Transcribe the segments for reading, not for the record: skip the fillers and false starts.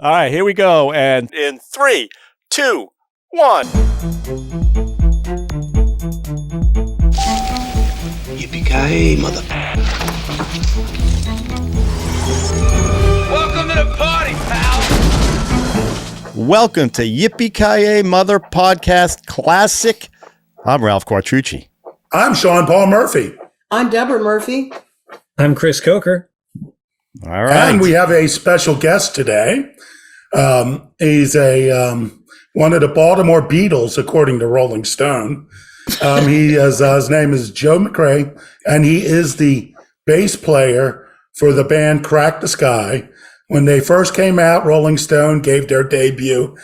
All right, here we go. And in 3, 2, 1. Yippee-Ki-Yay, mother. Welcome to the party, pal. Welcome to Yippee-Ki-Yay Mother Podcast Classic. I'm Ralph Quattrucci. I'm Sean Paul Murphy. I'm Deborah Murphy. I'm Chris Coker. All right. And we have a special guest today. He's one of the Baltimore Beatles, according to Rolling Stone. His name is Joe Macre, and he is the bass player for the band Crack the Skye. When they first came out, Rolling Stone gave their debut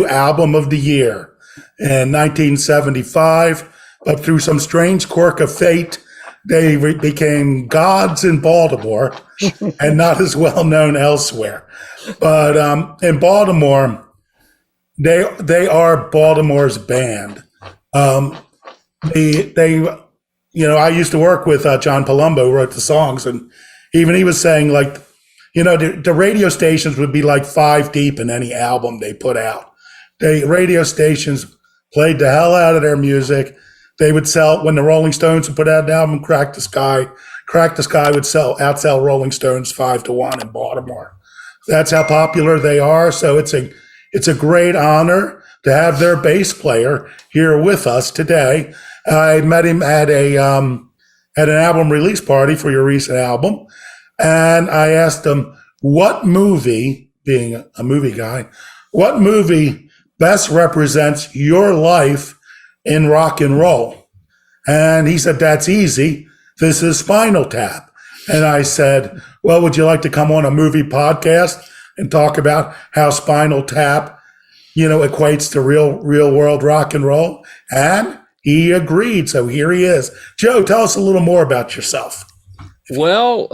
album of the year in 1975. But through some strange quirk of fate, they became gods in Baltimore and not as well known elsewhere. But in Baltimore, they are Baltimore's band. I used to work with John Palumbo, who wrote the songs, and even he was saying, like, the radio stations would be like 5 deep in any album they put out. The radio stations played the hell out of their music. They would sell, when the Rolling Stones would put out an album, Crack the Skye would outsell Rolling Stones 5-1 in Baltimore. That's how popular they are. So it's a great honor to have their bass player here with us today. I met him at an album release party for your recent album, and I asked him what movie, being a movie guy, what movie best represents your life in rock and roll? And he said, that's easy. This is Spinal Tap. And I said, well, would you like to come on a movie podcast and talk about how Spinal Tap, equates to real world rock and roll? And he agreed. So here he is. Joe, tell us a little more about yourself. Well,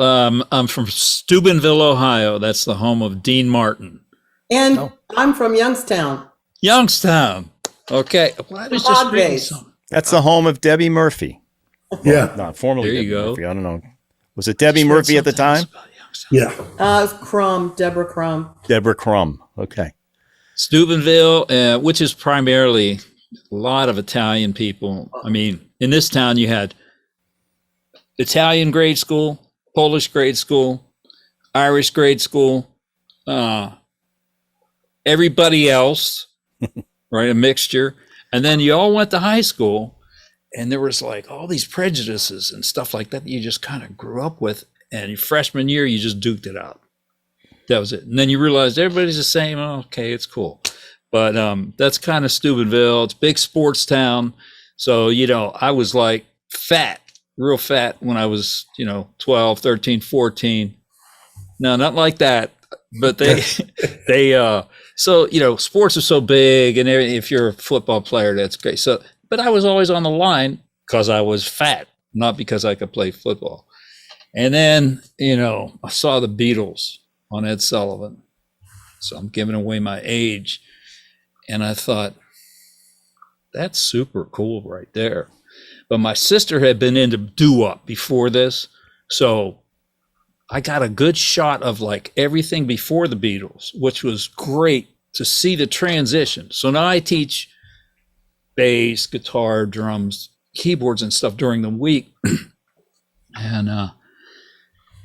I'm from Steubenville, Ohio. That's the home of Dean Martin. And I'm from Youngstown. Youngstown. Okay. Why does this bring some? That's the home of Debbie Murphy. Yeah. Not formerly There you Debbie go. Murphy. I don't know. Was it Debbie Murphy at the time? Yeah. Deborah Crumb. Deborah Crumb. Okay. Steubenville, which is primarily a lot of Italian people. I mean, in this town, you had Italian grade school, Polish grade school, Irish grade school, everybody else, right? A mixture. And then you all went to high school, and there was like all these prejudices and stuff like that you just kind of grew up with. And your freshman year, you just duked it out. That was it. And then you realized everybody's the same. Oh, okay, it's cool. But that's kind of Steubenville. It's a big sports town. So, I was like fat, real fat when I was, 12, 13, 14. No, not like that. But so, sports are so big, and if you're a football player, that's great. So, but I was always on the line because I was fat, not because I could play football. And then, I saw the Beatles on Ed Sullivan. So I'm giving away my age. And I thought, that's super cool right there. But my sister had been into doo-wop before this. So I got a good shot of like everything before the Beatles, which was great to see the transition. So now I teach bass, guitar, drums, keyboards and stuff during the week. And,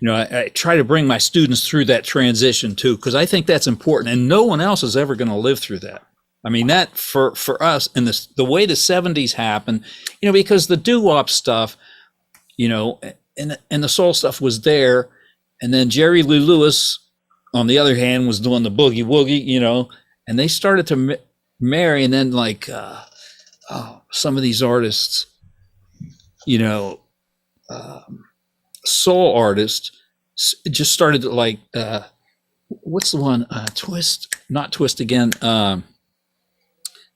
I try to bring my students through that transition too, because I think that's important, and no one else is ever going to live through that. I mean, that for us, and the way the 70s happened, because the doo-wop stuff, and the soul stuff was there, and then Jerry Lee Lewis, on the other hand, was doing the boogie woogie, and they started to marry, and then like some of these artists, soul artists just started to like what's the one twist again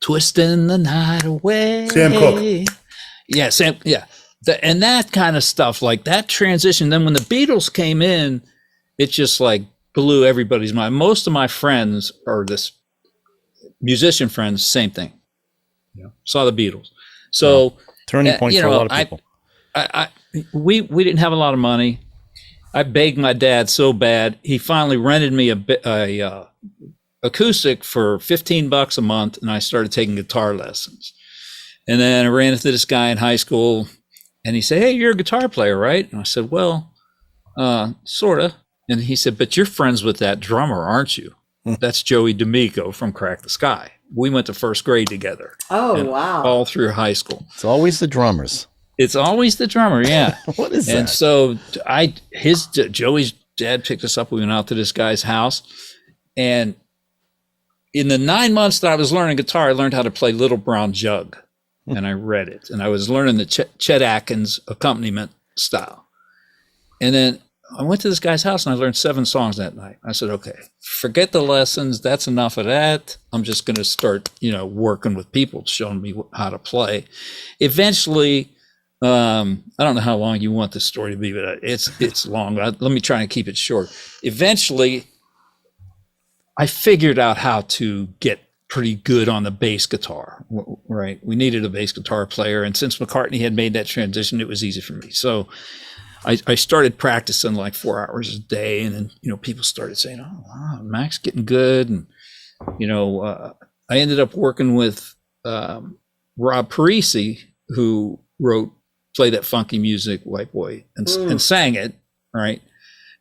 twisting the night away, Sam Cooke. And that kind of stuff, like that transition. Then when the Beatles came in, it just like blew everybody's mind. Most of my friends are this musician friends, same thing, saw the Beatles. So turning point for a lot of people. We didn't have a lot of money, I begged my dad so bad. He finally rented me a acoustic for $15 a month, and I started taking guitar lessons. And then I ran into this guy in high school, and he said, "Hey, you're a guitar player, right?" And I said, "Well, sorta." And he said, "But you're friends with that drummer, aren't you?" That's Joey D'Amico from Crack the Sky. We went to first grade together. Oh, wow. All through high school. It's always the drummers. It's always the drummer, yeah. What is And that? so Joey's dad picked us up. We went out to this guy's house, and in the 9 months that I was learning guitar, I learned how to play Little Brown Jug, and I read it, and I was learning the Chet Atkins accompaniment style. And then I went to this guy's house and I learned 7 songs that night. I said, "Okay, forget the lessons. That's enough of that. I'm just going to start, working with people, showing me how to play." Eventually, I don't know how long you want this story to be, but it's long. Let me try and keep it short. Eventually, I figured out how to get pretty good on the bass guitar, right? We needed a bass guitar player. And since McCartney had made that transition, it was easy for me. So I started practicing like 4 hours a day. And then, people started saying, "Oh, wow, Mac's getting good." And, I ended up working with Rob Parisi, who wrote Play That Funky Music, White Boy, and sang it, right?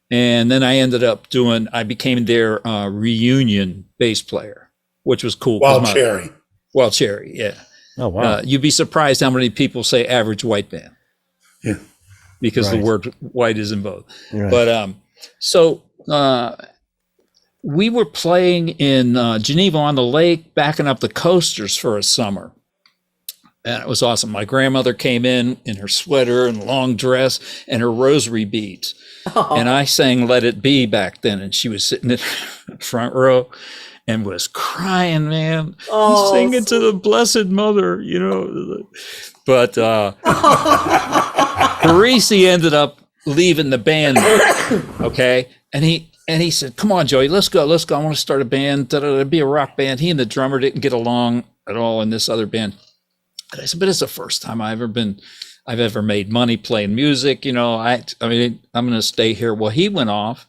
And then I became their reunion bass player, which was cool. Wild Cherry. Wild Cherry, yeah. Oh, wow. You'd be surprised how many people say average white band. Yeah. Because Right. the word white is in both. Right. But we were playing in Geneva on the Lake, backing up the coasters for a summer. And it was awesome. My grandmother came in her sweater and long dress and her rosary beads. And I sang Let It Be back then. And she was sitting in the front row and was crying, man. Oh, Singing to the Blessed Mother, But Parisi ended up leaving the band, okay? And he said, "Come on, Joey, let's go. I want to start a band. It'd be a rock band." He and the drummer didn't get along at all in this other band. And I said, "But it's the first time I've ever made money playing music. I'm going to stay here." Well, he went off,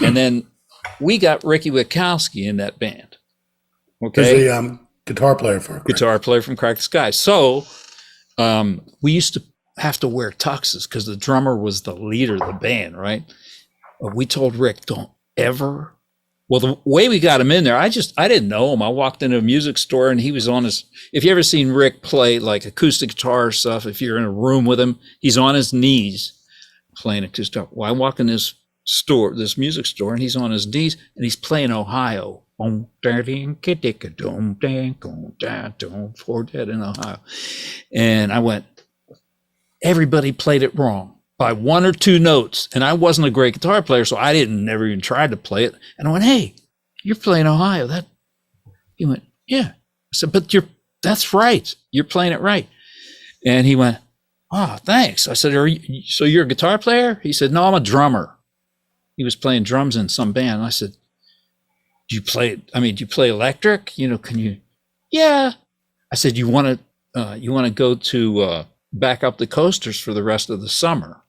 and then we got Ricky Witkowski in that band. Okay, He's the guitar player for guitar player from Crack the Sky. So we used to have to wear tuxes because the drummer was the leader of the band, right? But we told Rick, "Don't ever." Well, the way we got him in there, I didn't know him. I walked into a music store and he was on his, if you ever seen Rick play like acoustic guitar stuff, if you're in a room with him, he's on his knees playing acoustic guitar. Well, I walk in this music store, and he's on his knees and he's playing Ohio. For Dead in Ohio. And I went, everybody played it wrong by 1 or 2 notes. And I wasn't a great guitar player, so I never even tried to play it. And I went, "Hey, you're playing Ohio." He went, "Yeah." I said, "But that's right. You're playing it right." And he went, "Oh, thanks." I said, "So you're a guitar player?" He said, "No, I'm a drummer." He was playing drums in some band. And I said, do you play electric? Can you? Yeah. I said, you want to go to back up the coasters for the rest of the summer?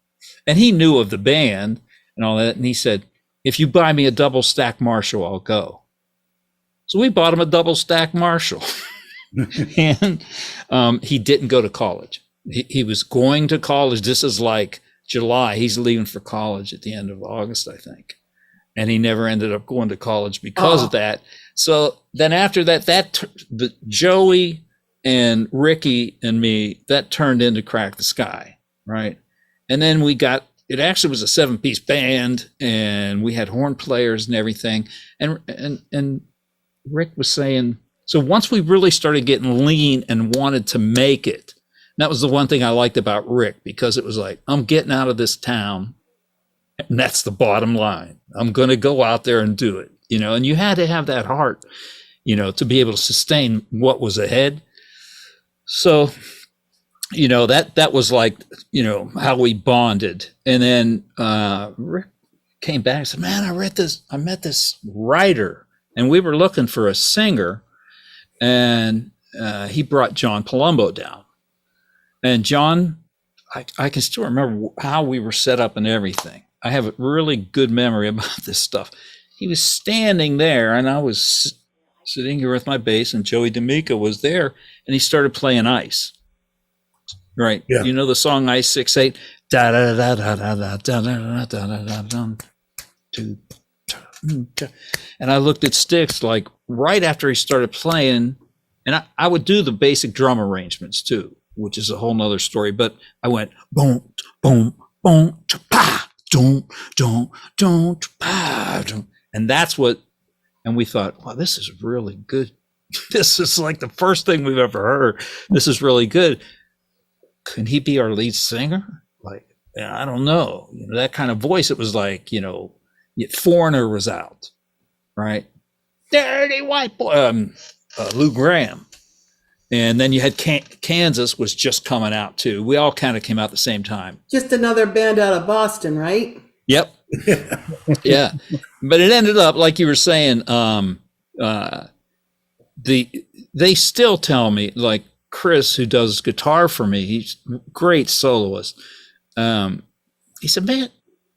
And he knew of the band and all that. And he said, "If you buy me a double stack Marshall, I'll go." So we bought him a double stack Marshall. And he didn't go to college. He was going to college. This is like July. He's leaving for college at the end of August, I think. And he never ended up going to college because of that. So then after that, Joey and Ricky and me, that turned into Crack the Sky, right? And then it actually was a 7-piece band, and we had horn players and everything. And Rick was saying, so once we really started getting lean and wanted to make it, that was the one thing I liked about Rick, because it was like, I'm getting out of this town, and that's the bottom line. I'm going to go out there and do it, and you had to have that heart, to be able to sustain what was ahead. So, that was like, how we bonded. And then Rick came back and said, "Man, I met this writer, and we were looking for a singer, and he brought John Palumbo down. And John, I can still remember how we were set up and everything. I have a really good memory about this stuff. He was standing there, and I was sitting here with my bass, and Joey D'Amico was there, and he started playing Ice. Right. Yeah. You know the song Ice 6/8? Da da da da da da da da da da da. And I looked at Styx like right after he started playing, and I would do the basic drum arrangements too, which is a whole nother story. But I went boom, boom, boom, pa, dum, dum, dum, pa, dum. And that's what, and we thought, wow, this is really good. This is like the first thing we've ever heard. This is really good. Can he be our lead singer? Like, I don't know. You know, that kind of voice, it was like, you know, Foreigner was out, right? Dirty white boy, Lou Graham. And then you had Kansas was just coming out too. We all kind of came out at the same time. Just another band out of Boston, right? Yep. Yeah. But it ended up, like you were saying, they still tell me, like Chris, who does guitar for me, he's a great soloist. He said, man,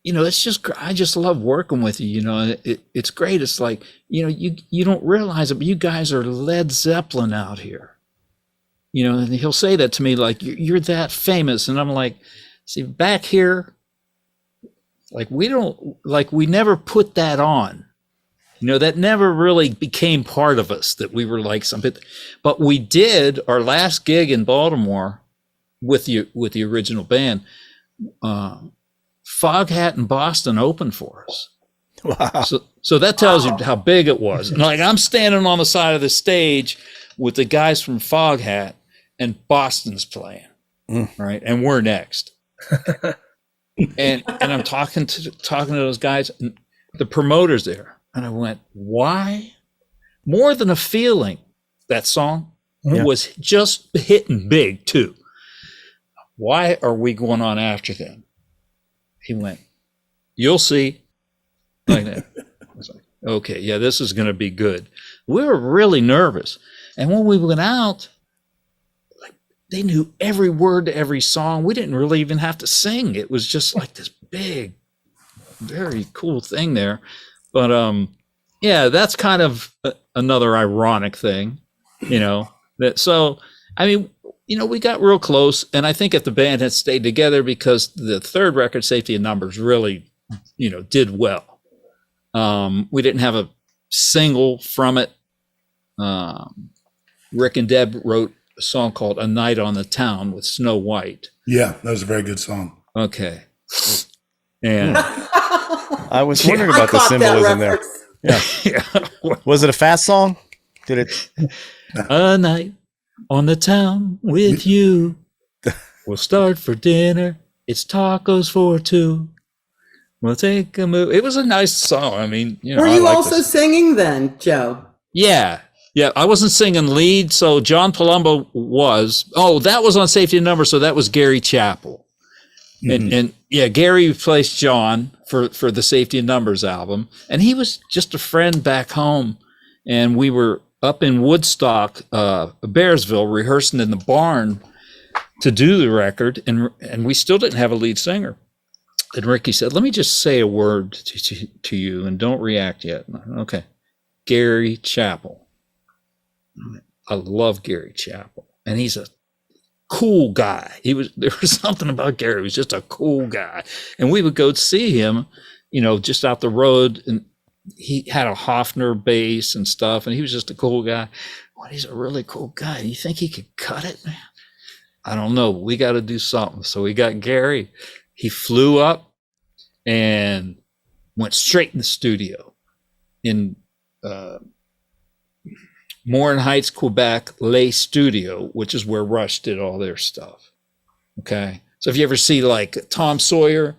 you know, it's just, I just love working with you. You know, it's great. It's like, you know, you don't realize it, but you guys are Led Zeppelin out here. You know, and he'll say that to me, like, you're that famous. And I'm like, see, back here, like, we never put that on. You know, that never really became part of us, that we were like something. But we did our last gig in Baltimore with the original band. Foghat in Boston opened for us. Wow. So that tells you how big it was. And like, I'm standing on the side of the stage with the guys from Foghat, and Boston's playing, right? And we're next. and I'm talking to those guys, and the promoter's there, and I went, why? More Than a Feeling, that song was just hitting big too. Why are we going on after them? He went, you'll see. Like that. I was like, okay, yeah, this is going to be good. We were really nervous. And when we went out, like, they knew every word to every song. We didn't really even have to sing. It was just like this big, very cool thing there. But yeah, that's kind of another ironic thing, you know. So, I mean, you know, we got real close, and I think if the band had stayed together, because the third record, Safety in Numbers, really, you know, did well. We didn't have a single from it. Rick and Deb wrote a song called A Night on the Town with Snow White. Yeah, that was a very good song. Okay. And I was wondering about the symbolism there. Yeah. Was it a fast song? Did it? A night on the town with you. We'll start for dinner. It's tacos for two. We'll take a move. It was a nice song. I mean, you know. Were you also singing then, Joe? Yeah. Yeah. I wasn't singing lead. So John Palumbo was. Oh, that was on Safety in Numbers. So that was Gary Chappell. Mm-hmm. And yeah, Gary replaced John for the Safety in Numbers album. And he was just a friend back home. And we were up in Woodstock, Bearsville, rehearsing in the barn to do the record. And we still didn't have a lead singer. And Ricky said, let me just say a word to you and don't react yet. Okay. Gary Chappell. I love Gary Chappell. And he's a cool guy. There was something about Gary. He was just a cool guy. And we would go see him, you know, just out the road. And he had a Hofner bass and stuff. And he was just a cool guy. Well, he's a really cool guy. You think he could cut it, man? I don't know. We got to do something. So we got Gary. He flew up and went straight in the studio in Morin Heights, Quebec, Lay Studio, which is where Rush did all their stuff. Okay. So if you ever see like Tom Sawyer,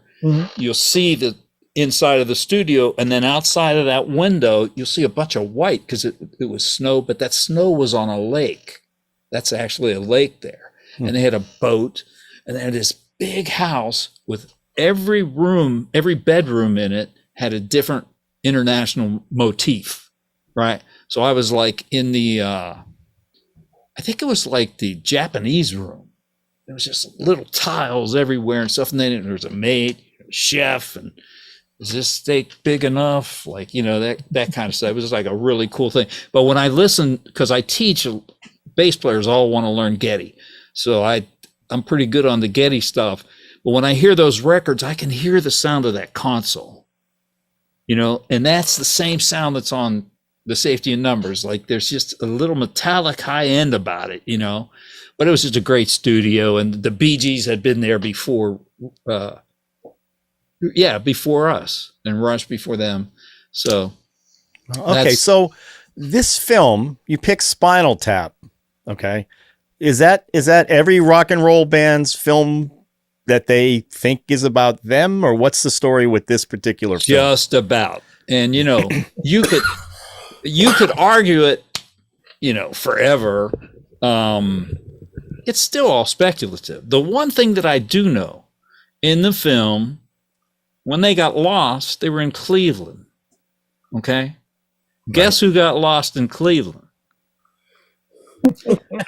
you'll see the inside of the studio, and then outside of that window, you'll see a bunch of white because it was snow, but that snow was on a lake. That's actually a lake there. And they had a boat, and they had this big house with every bedroom in it had a different international motif, right? So I was like in the, I think it was like the Japanese room. There was just little tiles everywhere and stuff. And then there was a maid, chef, and is this steak big enough? Like, that kind of stuff. It was like a really cool thing. But when I listen, because I teach, bass players all want to learn Getty. So I'm pretty good on the Getty stuff. But when I hear those records, I can hear the sound of that console, and that's the same sound that's on the Safety in Numbers. Like, there's just a little metallic high end about it, but it was just a great studio, and the Bee Gees had been there before, before us, and Rush before them. So, okay. So this film, you pick Spinal Tap. Okay. Is that every rock and roll band's film that they think is about them, or what's the story with this particular film? Just about. And you could argue it, forever. It's still all speculative. The one thing that I do know in the film, when they got lost, they were in Cleveland. Okay? Right. Guess who got lost in Cleveland?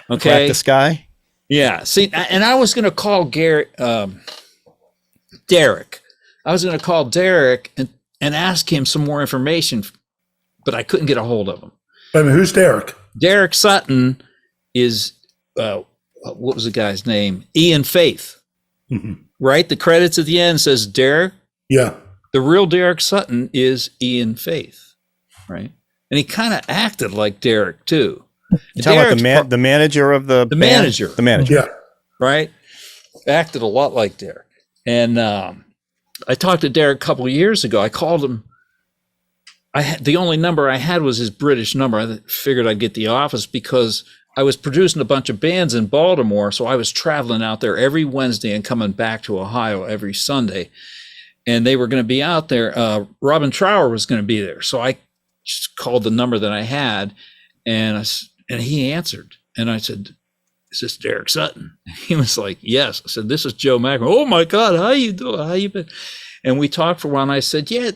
Okay. Crack the Sky? Yeah. See, and I was going to call Derek. I was going to call Derek and ask him some more information, but I couldn't get a hold of him. I mean, who's Derek? Derek Sutton is, what was the guy's name? Ian Faith. Mm-hmm. Right? The credits at the end says Derek. Yeah. The real Derek Sutton is Ian Faith. Right? And he kind of acted like Derek, too. You're talking about the manager of the band? Manager. The manager. Yeah. Right? Acted a lot like Derek. And I talked to Derek a couple of years ago. I called him. The only number I had was his British number. I figured I'd get the office because I was producing a bunch of bands in Baltimore. So I was traveling out there every Wednesday and coming back to Ohio every Sunday. And they were going to be out there. Robin Trower was going to be there. So I just called the number that I had, and he answered. And I said, "Is this Derek Sutton?" He was like, "Yes." I said, "This is Joe Macre." "Oh my God, how you doing? How you been?" And we talked for a while, and I said, "Yeah,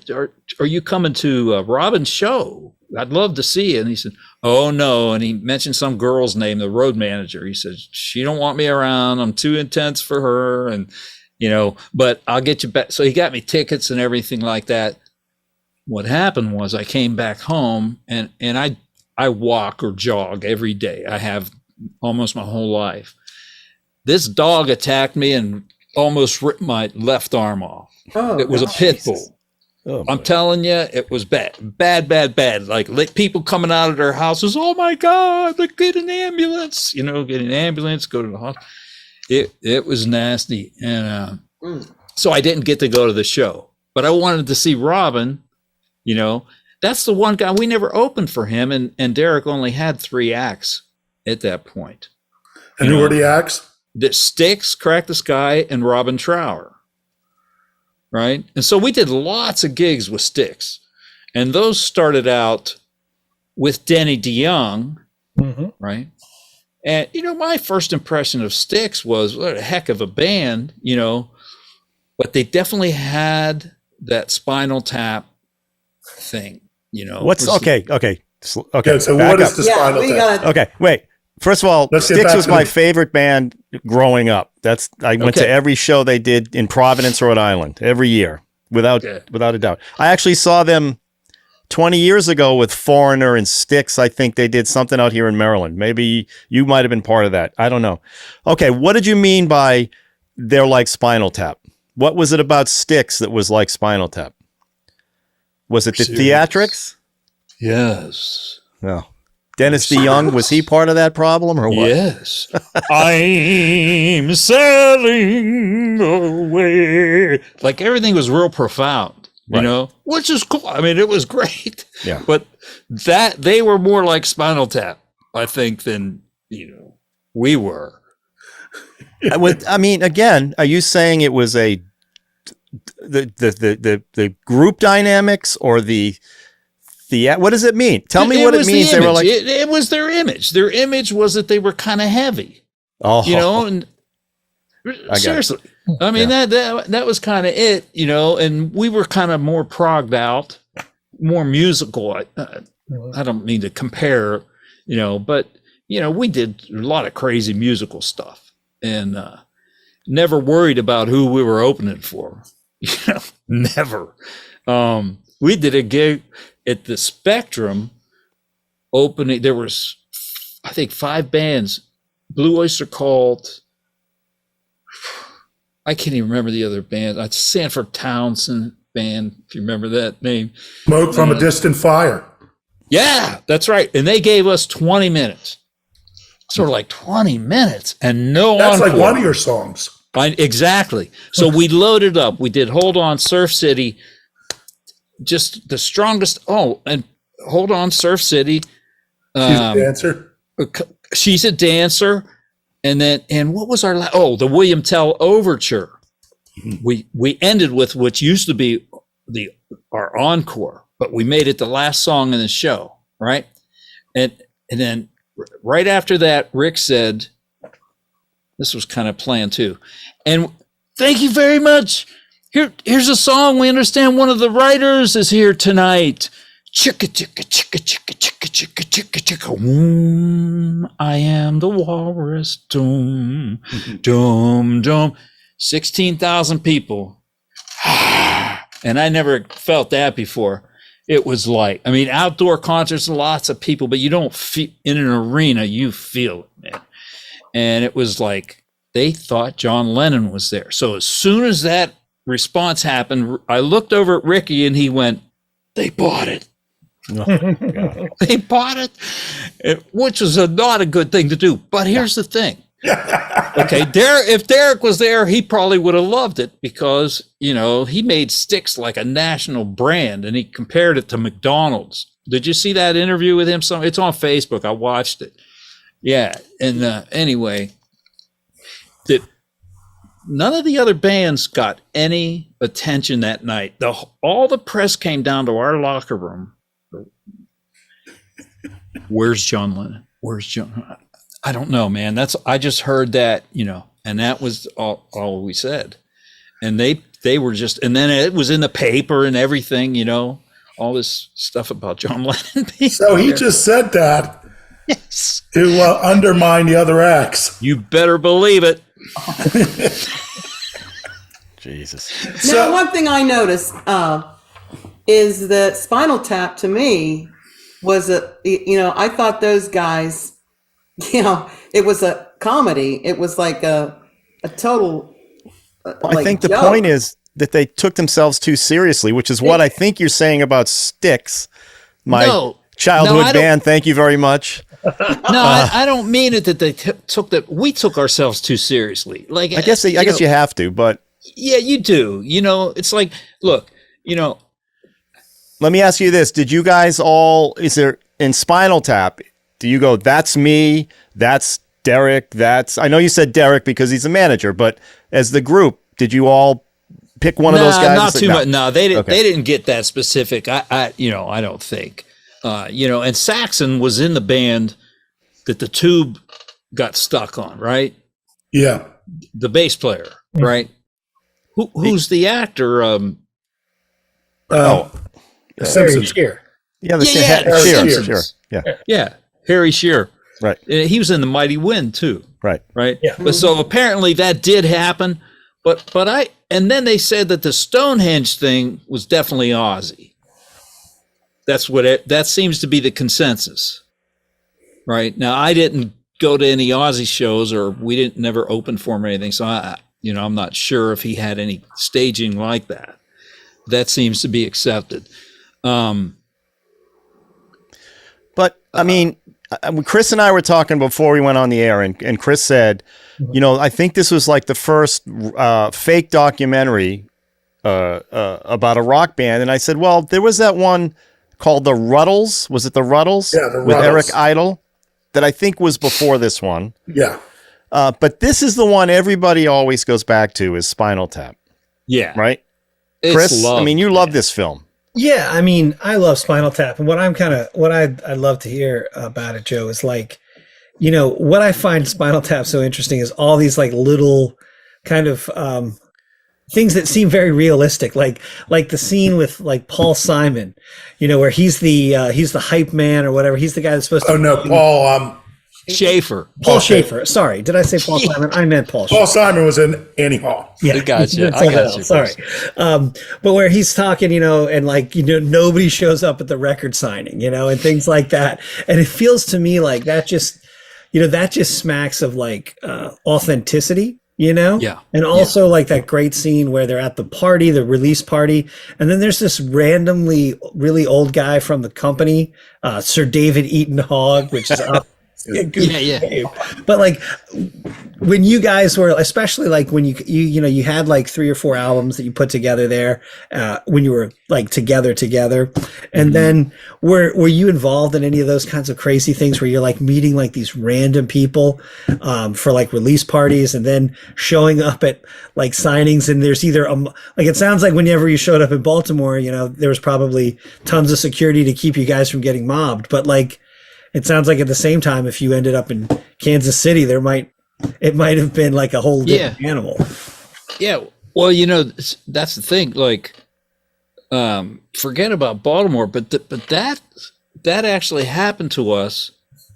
are you coming to Robin's show? I'd love to see you." And he said, "Oh no." And he mentioned some girl's name, the road manager. He said, "She don't want me around. I'm too intense for her. And, but I'll get you back." So he got me tickets and everything like that. What happened was I came back home, and I walk or jog every day. I have almost my whole life. This dog attacked me and almost ripped my left arm off. Oh, it was a pit bull. Oh, I'm telling you, it was bad. Like people coming out of their houses. "Oh my God, like get an ambulance!" Get an ambulance, go to the hospital. It was nasty, and so I didn't get to go to the show. But I wanted to see Robin. That's the one guy we never opened for him, and Derek only had 3 acts at that point. And who were the acts? The Styx, Crack the Sky, and Robin Trower. Right? And so we did lots of gigs with Styx. And those started out with Denny DeYoung, mm-hmm. Right? And, my first impression of Styx was, what a heck of a band, but they definitely had that Spinal Tap thing, What's okay. So what is the Spinal Tap? Okay, wait. First of all, Styx was my favorite band growing up. I went to every show they did in Providence, Rhode Island, every year, without a doubt. I actually saw them 20 years ago with Foreigner and Styx. I think they did something out here in Maryland. Maybe you might have been part of that. I don't know. Okay, what did you mean by they're like Spinal Tap? What was it about Styx that was like Spinal Tap? Was it the theatrics? Yes. No. Dennis DeYoung, was he part of that problem or what? Yes. I'm sailing away. Like everything was real profound, which is cool. I mean, it was great. Yeah. But they were more like Spinal Tap, I think, than, we were. I mean, again, are you saying it was the group dynamics or the what does it mean? Tell me what it means. They were like it was their image. Their image was that they were kind of heavy. Oh, and seriously, I mean that was kind of it. And we were kind of more progged out, more musical. I don't mean to compare, but we did a lot of crazy musical stuff, and never worried about who we were opening for. Never. We did a gig at the Spectrum opening. There was, I think, 5 bands. Blue Oyster Cult. I can't even remember the other band. It's Sanford Townsend band, if you remember that name. Smoke from a Distant Fire. Yeah, that's right. And they gave us 20 minutes. Sort of like 20 minutes and no That's encore. like one of your songs. Exactly. So we loaded up. We did Hold On, Surf City, just the strongest. Oh, and Hold On, Surf City. She's a dancer. She's a Dancer. And then, and what was our the William Tell Overture. We ended with what used to be our encore, but we made it the last song in the show, right? And then right after that, Rick said, this was kind of planned too. And thank you very much. Here's a song. We understand one of the writers is here tonight. Chicka, chicka, chicka, chicka, chicka, chicka, chicka, chicka. I am the walrus. Doom, doom, doom. 16,000 people. And I never felt that before. It was like, I mean, outdoor concerts, lots of people, but you don't feel in an arena, you feel it, man. And it was like, they thought John Lennon was there. So as soon as that response happened, I looked over at Ricky and he went, they bought it. They bought it, which was not a good thing to do. But here's the thing. Okay, if Derek was there, he probably would have loved it because, he made Styx like a national brand and he compared it to McDonald's. Did you see that interview with him? It's on Facebook. I watched it. Yeah. And anyway, none of the other bands got any attention that night. All the press came down to our locker room. Where's John Lennon? Where's John? I don't know, man. I just heard that, and that was all we said. And they were just, and then it was in the paper and everything, all this stuff about John Lennon. So he just said that yes, to undermine the other acts. You better believe it. Jesus. Now, one thing I noticed is that Spinal Tap to me was I thought those guys, it was a comedy. It was like a total. I think the point is that they took themselves too seriously, which is what I think you're saying about Styx, my childhood band. Thank you very much. No, I don't mean it that they we took ourselves too seriously. Like, I guess you have to, but yeah, you do. It's like, look, let me ask you this. Did you guys is there in Spinal Tap, do you go, that's me, that's Derek, I know you said Derek because he's a manager, but as the group, did you all pick one of those guys? Not too much. No, they didn't. Okay. They didn't get that specific. I don't think. And Saxon was in the band that the Tube got stuck on, right? Yeah. The bass player, right? Who's the actor? Harry Shearer. Yeah, Shearer. Yeah, Harry Shearer. Right. He was in the Mighty Wind too. Right. Yeah. But so apparently that did happen. But and then they said that the Stonehenge thing was definitely Ozzy. That seems to be the consensus. Right. Now I didn't go to any Ozzy shows, or we never open for him or anything. So I'm not sure if he had any staging like that. That seems to be accepted. But I mean, Chris and I were talking before we went on the air, and Chris said, I think this was like the first fake documentary about a rock band. And I said, well, there was that one called The Ruddles. Was it The Ruddles? Yeah, The Ruddles. With Eric Idle, that I think was before this one. Yeah. But this is the one everybody always goes back to, is Spinal Tap. Yeah. Right? Chris, I mean, you love this film. Yeah, I mean, I love Spinal Tap, and what I'd love to hear about it, Joe, is like, what I find Spinal Tap so interesting is all these like little kind of things that seem very realistic, like the scene with like Paul Simon, where he's the hype man or whatever. He's the guy that's supposed to. Oh no, Paul. Schaefer. Paul Schaefer. Sorry, did I say Paul Simon? I meant Paul Schaefer. Paul Simon was in Annie Hall. Yeah, I got you. Sorry, but where he's talking, and nobody shows up at the record signing, and things like that, and it feels to me like that just smacks of like authenticity. Yeah. And also like that great scene where they're at the party, the release party. And then there's this randomly really old guy from the company, Sir David Eaton Hogg, which is up. Yeah. But like when you guys were, especially like when you had like 3 or 4 albums that you put together there, when you were like together, and then were you involved in any of those kinds of crazy things where you're like meeting like these random people for like release parties and then showing up at like signings, and there's either like it sounds like whenever you showed up in Baltimore, there was probably tons of security to keep you guys from getting mobbed, but like it sounds like at the same time, if you ended up in Kansas City, it might have been like a whole different animal. Yeah. Well, that's the thing. Like, forget about Baltimore, but that actually happened to us.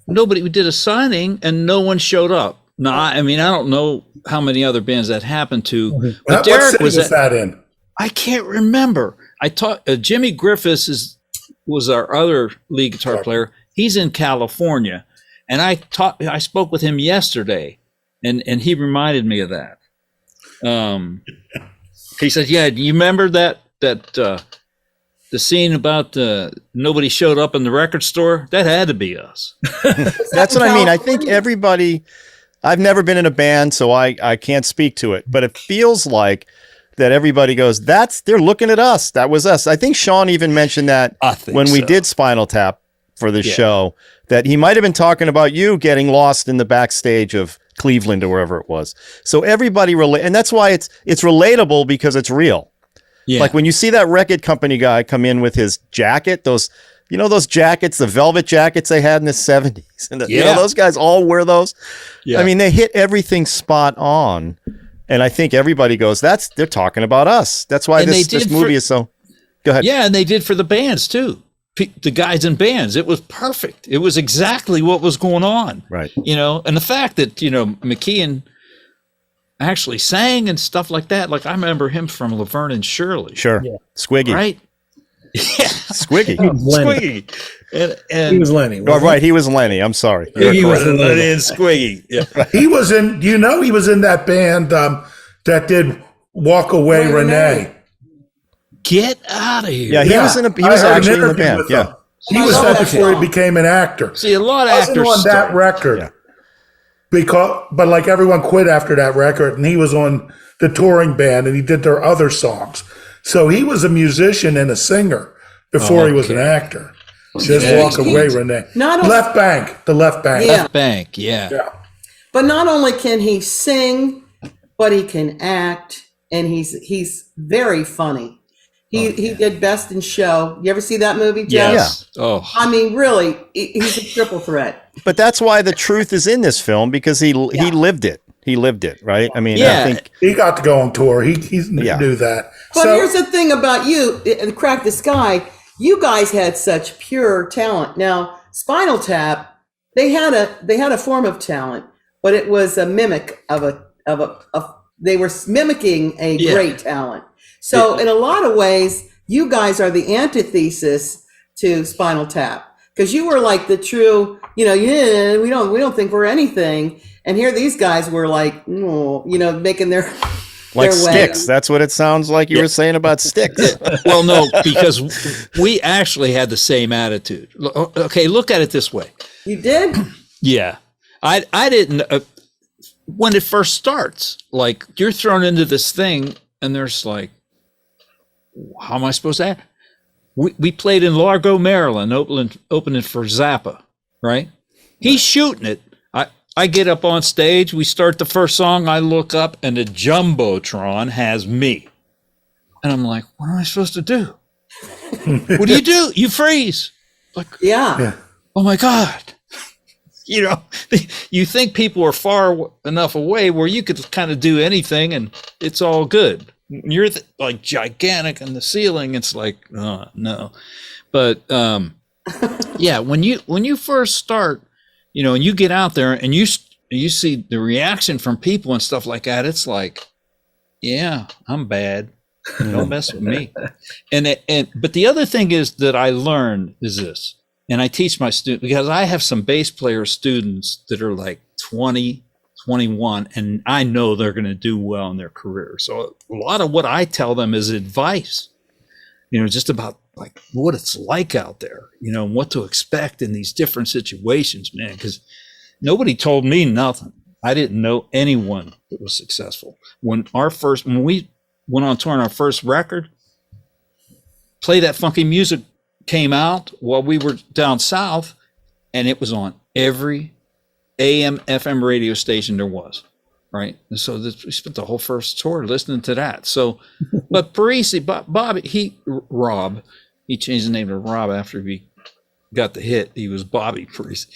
We did a signing and no one showed up. No, I don't know how many other bands that happened to. But Derek was that in? I can't remember. I taught Jimmy Griffiths was our other lead guitar player. He's in California, and I spoke with him yesterday, and he reminded me of that. He said, "Yeah, do you remember that the scene about nobody showed up in the record store? That had to be us." That's what I mean. I think everybody. I've never been in a band, so I can't speak to it, but it feels like that everybody goes, they're looking at us. That was us. I think Sean even mentioned that when we did Spinal Tap for the show, that he might have been talking about you getting lost in the backstage of Cleveland or wherever it was. So everybody and that's why it's relatable, because it's real. Yeah. Like when you see that record company guy come in with his jacket, those jackets, the velvet jackets they had in the 70s, and those guys all wear those. Yeah. I mean, they hit everything spot on. And I think everybody goes, they're talking about us. That's why this movie is so. Go ahead. Yeah, and they did for the bands too. The guys in bands. It was perfect. It was exactly what was going on. Right. And the fact that, McKeon actually sang and stuff like that. Like I remember him from Laverne and Shirley. Sure. Yeah. Squiggy. Right? Yeah. Squiggy. Squiggy. And he was Lenny. Oh, right. He was Lenny. I'm sorry. He was Lenny and Squiggy. Yeah. He was in, he was in that band that did Walk Away Renee. Get out of here. Yeah, he was actually in the band. Yeah. He was that before he became an actor. See, a lot of actors on that record. Yeah. But like everyone quit after that record, and he was on the touring band and he did their other songs. So he was a musician and a singer before he was an actor. Just Walk Away, Renee. The Left Bank. Yeah. Left Bank, yeah. But not only can he sing, but he can act, and he's very funny. He did Best in Show. You ever see that movie, Joe? Yes. Yeah. Oh. I mean, really, he's a triple threat. But that's why the truth is in this film, because he lived it. He lived it, right? I mean, I think he got to go on tour. He knew that. But here's the thing about you, and Crack the Sky. You guys had such pure talent. Now, Spinal Tap, they had a form of talent, but it was a mimic they were mimicking a great talent. So in a lot of ways, you guys are the antithesis to Spinal Tap, because you were like the true, we don't think we're anything. And here these guys were like, making their like Styx. That's what it sounds like you were saying about Styx. Well, no, because we actually had the same attitude. Okay, look at it this way. You did? Yeah. I didn't, when it first starts, like you're thrown into this thing and there's like, how am I supposed to act? We played in Largo, Maryland, opening for Zappa, right? He's shooting it. I get up on stage. We start the first song. I look up and the Jumbotron has me. And I'm like, what am I supposed to do? What do? You freeze. Like, yeah. Oh my God. You think people are far enough away where you could kind of do anything and it's all good. You're like gigantic in the ceiling. It's like, oh, no. But yeah, when you first start, and you get out there and you see the reaction from people and stuff like that. It's like, yeah, I'm bad. Don't mess with me. But the other thing is that I learned is this, and I teach my students, because I have some bass player students that are like 20, 21, and I know they're going to do well in their career. So a lot of what I tell them is advice, just about like what it's like out there, and what to expect in these different situations, man, because nobody told me nothing. I didn't know anyone that was successful. When we went on tour on our first record, Play That Funky Music came out while we were down south, and it was on every AM, FM radio station there was, right? And so we spent the whole first tour listening to that. So, but Parisi, Rob, he changed the name to Rob after we got the hit. He was Bobby Parisi.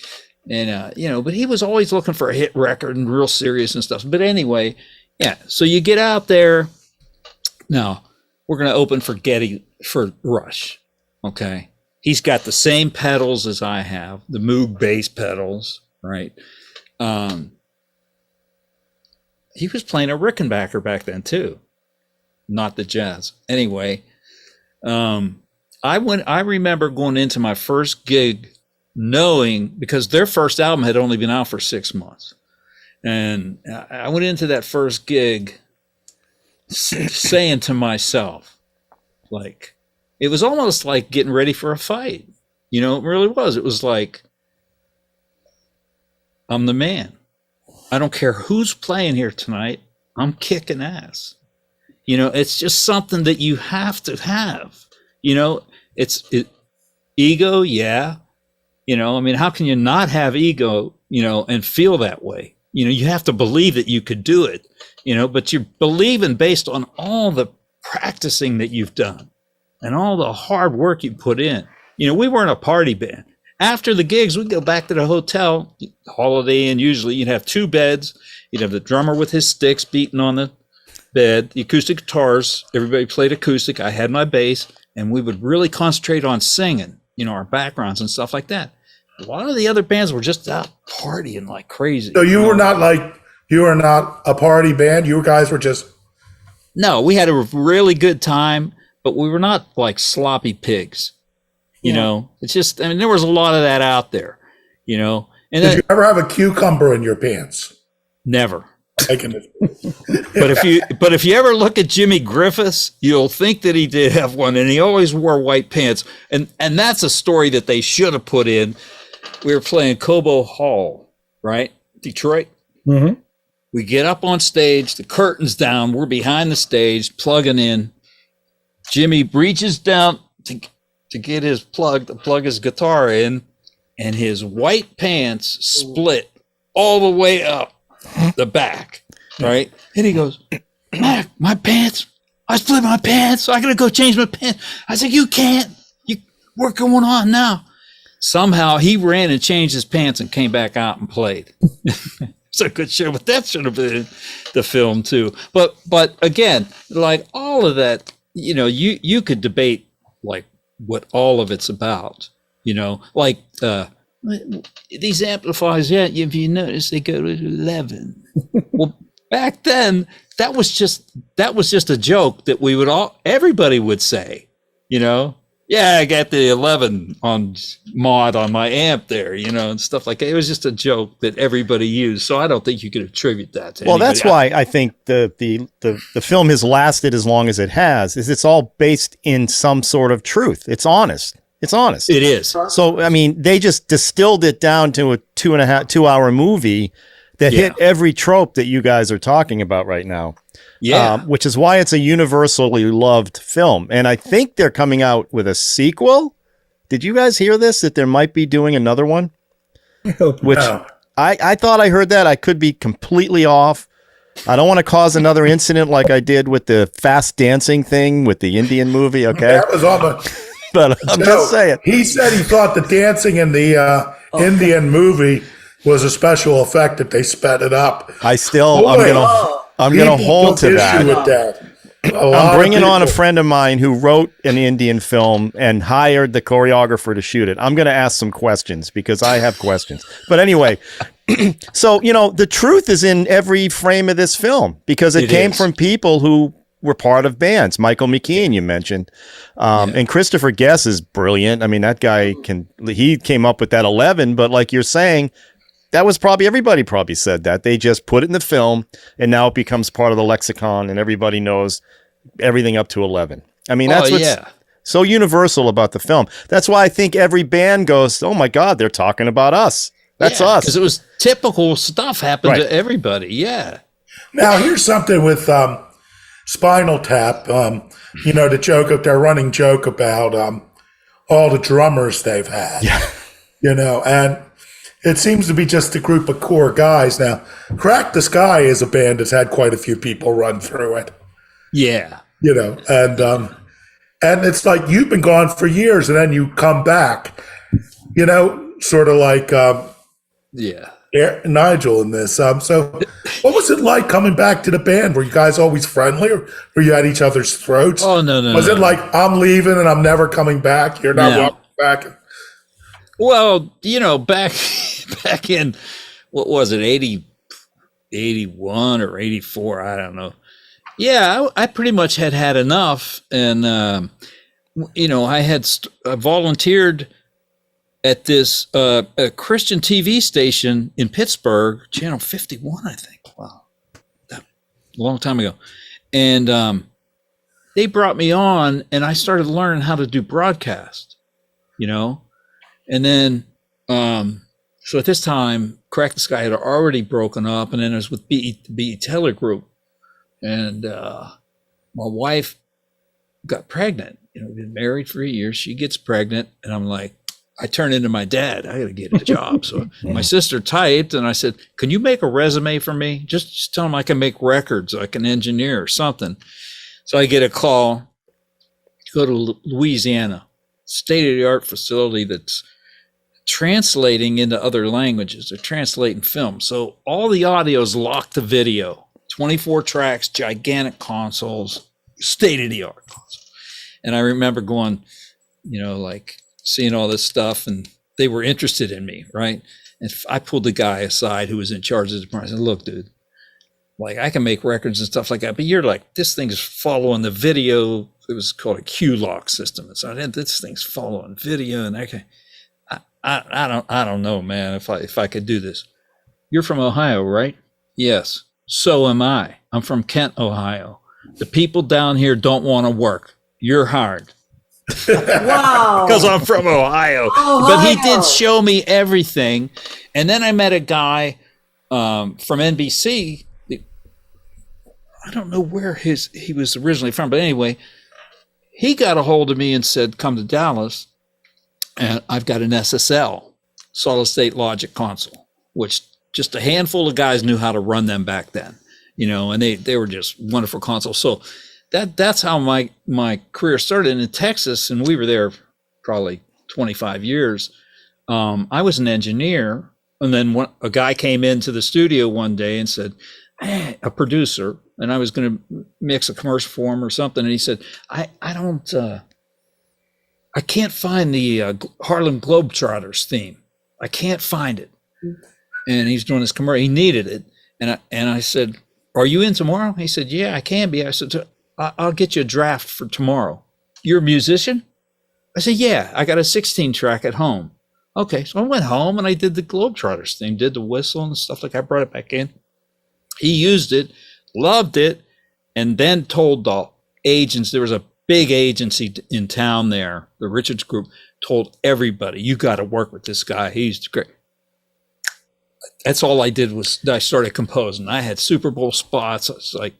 And, but he was always looking for a hit record and real serious and stuff. But anyway, yeah, so you get out there. Now, we're going to open for Rush, okay? He's got the same pedals as I have, the Moog bass pedals, right? He was playing a Rickenbacker back then, too, not the jazz. Anyway, I remember going into my first gig knowing, because their first album had only been out for 6 months. And I went into that first gig saying to myself, like, it was almost like getting ready for a fight. It really was. It was like, I'm the man. I don't care who's playing here tonight. I'm kicking ass. It's just something that you have to have. Ego, yeah. How can you not have ego, and feel that way? You have to believe that you could do it, but you're believing based on all the practicing that you've done and all the hard work you put in. We weren't a party band. After the gigs, we'd go back to the hotel, Holiday Inn. Usually you'd have 2 beds. You'd have the drummer with his sticks beating on the bed, the acoustic guitars. Everybody played acoustic. I had my bass, and we would really concentrate on singing, our backgrounds and stuff like that. A lot of the other bands were just out partying like crazy. So you were not a party band. You guys were just. No, we had a really good time, but we were not like sloppy pigs. It's just, there was a lot of that out there, And did you ever have a cucumber in your pants? Never. But if you ever look at Jimmy Griffiths, you'll think that he did have one, and he always wore white pants. And that's a story that they should have put in. We were playing Cobo Hall, right? Detroit. Mm-hmm. We get up on stage, the curtain's down, we're behind the stage, plugging in. Jimmy reaches down to get his plug, to plug his guitar in, and his white pants split all the way up the back, right? And he goes, Mac, my pants, I split my pants, I gotta go change my pants. I said, you can't, we're going on now. Somehow he ran and changed his pants and came back out and played. It's a good show, but that should have been the film too. But again, like all of that, you could debate like what all of it's about, like these amplifiers. Yeah, if you notice, they go to 11. Well, back then, that was just a joke that everybody would say, yeah, I got the 11 on mod on my amp there, and stuff like that. It was just a joke that everybody used. So I don't think you could attribute that to anybody. That's why I think the film has lasted as long as it has, is it's all based in some sort of truth. It's honest. It's honest. It is. So, they just distilled it down to a 2.5-2-hour movie that hit every trope that you guys are talking about right now. Yeah. Which is why it's a universally loved film. And I think they're coming out with a sequel. Did you guys hear this? That there might be doing another one? Which I thought I heard that. I could be completely off. I don't want to cause another incident like I did with the fast dancing thing with the Indian movie. Okay. That was on the. But I'm just saying. He said he thought the dancing in the Indian movie was a special effect that they sped it up. I'm going to hold to that. I'm bringing on a friend of mine who wrote an Indian film and hired the choreographer to shoot it. I'm going to ask some questions because I have questions. But anyway, so, the truth is in every frame of this film because it came from people who were part of bands. Michael McKean, you mentioned. And Christopher Guest is brilliant. I mean, that guy he came up with that 11, but like you're saying, that was everybody probably said that. They just put it in the film and now it becomes part of the lexicon and everybody knows everything up to 11. I mean, that's what's so universal about the film. That's why I think every band goes, oh my God, they're talking about us. That's us. Because it was typical stuff happened to everybody. Yeah. Now, here's something with Spinal Tap. The joke, their running joke about all the drummers they've had. Yeah. And it seems to be just a group of core guys. Now, Crack the Sky is a band that's had quite a few people run through it. Yeah. And it's like you've been gone for years and then you come back, sort of like Nigel in this. So what was it like coming back to the band? Were you guys always friendly or were you at each other's throats? Oh, no. Was it like, I'm leaving and I'm never coming back? You're not welcome back? Well, back in, what was it, 81 or 84? I don't know. Yeah, I pretty much had enough. And, I volunteered at this a Christian TV station in Pittsburgh, Channel 51, I think. Wow. A long time ago. And they brought me on and I started learning how to do broadcast, And then, so at this time, Crack the Sky had already broken up, and then it was with B.E. Taylor Group. And my wife got pregnant. We've been married for a year. She gets pregnant, and I'm like, I turn into my dad. I got to get a job. So my sister typed, and I said, can you make a resume for me? Just tell them I can make records, I can engineer or something. So I get a call to go to Louisiana, state-of-the-art facility that's translating into other languages. They're translating film. So all the audio is locked to video, 24 tracks, gigantic consoles, state-of-the-art console. And I remember going, seeing all this stuff, and they were interested in me, right? And I pulled the guy aside who was in charge of the department. I said, look, dude, I can make records and stuff like that, but you're like, this thing's following the video. It was called a Q-Lock system. And so this thing's following video, and I don't know, man, if I could do this. You're from Ohio, right? Yes. So am I. I'm from Kent, Ohio. The people down here don't want to work. You're hired. Wow. Because I'm from Ohio. But he did show me everything. And then I met a guy from NBC. I don't know where he was originally from, but anyway, he got a hold of me and said, come to Dallas, and I've got an SSL, solid state logic console, which just a handful of guys knew how to run them back then, and they were just wonderful consoles. So that's how my career started in Texas, and we were there probably 25 years. I was an engineer, and then a guy came into the studio one day and said, hey, a producer, and I was going to mix a commercial for him or something, and he said, I can't find the Harlem Globetrotters theme. I can't find it. And he's doing this commercial. He needed it. And I said, are you in tomorrow? He said, yeah, I can be. I said, I'll get you a draft for tomorrow. You're a musician? I said, yeah, I got a 16 track at home. Okay. So I went home and I did the Globetrotters theme, did the whistle and stuff like that. I brought it back in. He used it, loved it, and then told the agents, there was a big agency in town there, the Richards Group, told everybody, you got to work with this guy. He's great. That's all I did was I started composing. I had Super Bowl spots. It's like,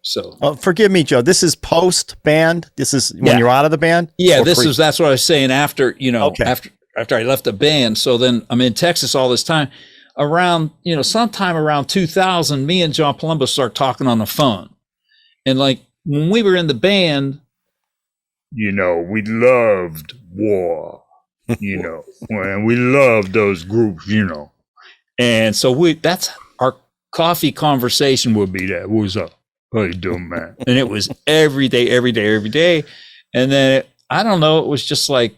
so. Forgive me, Joe. This is post band. This is when you're out of the band. Yeah, that's what I was saying after, after I left the band. So then I'm in Texas all this time. Around, sometime around 2000, me and John Palumbo start talking on the phone. And when we were in the band, we loved war, and we loved those groups, And so that's our coffee conversation would be that. What's up? How you doing, man? And it was every day. And then I don't know, it was just like,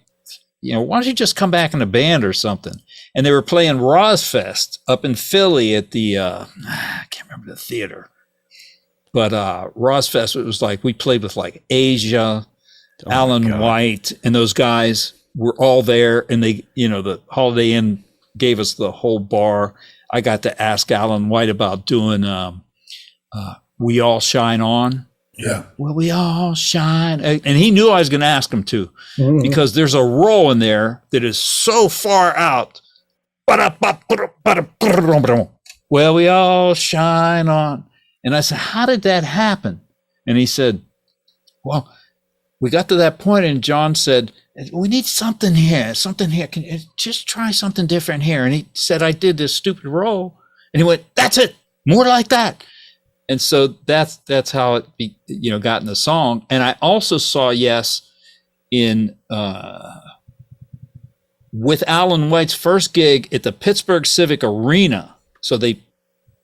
why don't you just come back in a band or something? And they were playing Rozfest up in Philly at the, I can't remember the theater, but Rozfest, it was like, we played with like Asia, Alan White, and those guys were all there. And they, the Holiday Inn gave us the whole bar. I got to ask Alan White about doing We All Shine On. Yeah. Well, we all shine. And he knew I was going to ask him to, because there's a roll in there that is so far out. Well, we all shine on. And I said, how did that happen? And he said, well, we got to that point and John said, we need something here. Can you just try something different here? And he said, I did this stupid roll. And he went, that's it. More like that. And so that's how it got in the song. And I also saw Yes in with Alan White's first gig at the Pittsburgh Civic Arena. So they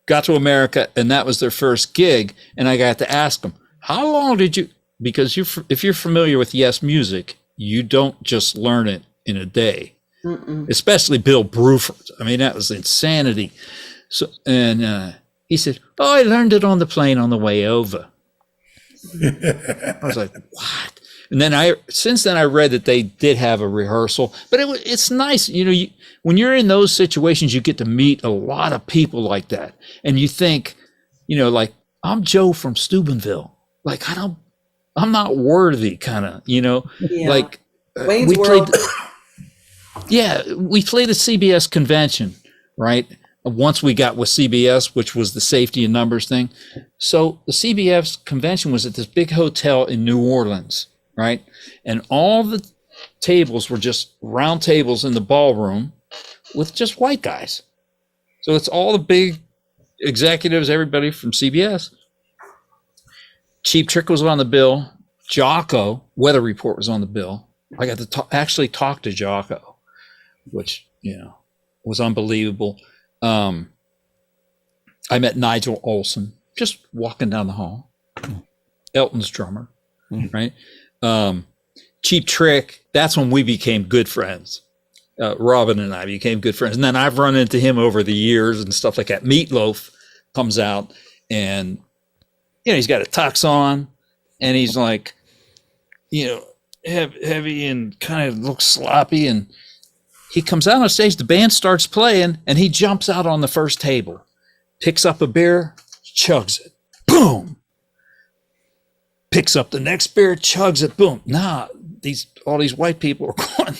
got to America and that was their first gig. And I got to ask them, how long did you, because if you're familiar with Yes music, you don't just learn it in a day. Especially Bill Bruford. I mean, that was insanity. So, and he said, I learned it on the plane on the way over. I was like, what? And then since then I read that they did have a rehearsal, but it's nice. When you're in those situations, you get to meet a lot of people like that. And you think, like, I'm Joe from Steubenville. Like, I'm not worthy kind of, like Wayne's World. We played at CBS convention, right? Once we got with CBS, which was the safety and numbers thing. So the CBS convention was at this big hotel in New Orleans, right? And all the tables were just round tables in the ballroom with just white guys. So it's all the big executives, everybody from CBS. Cheap Trick was on the bill. Jocko, Weather Report, was on the bill. I got to actually talk to Jocko, which, was unbelievable. I met Nigel Olsson just walking down the hall. Elton's drummer, right? Cheap Trick, that's when we became good friends. Robin and I became good friends. And then I've run into him over the years and stuff like that. Meatloaf comes out and, he's got a tux on and he's like, heavy and kind of looks sloppy. And he comes out on stage, the band starts playing, and he jumps out on the first table, picks up a beer, chugs it, boom. Picks up the next beer, chugs it, boom. Nah, all these white people are going,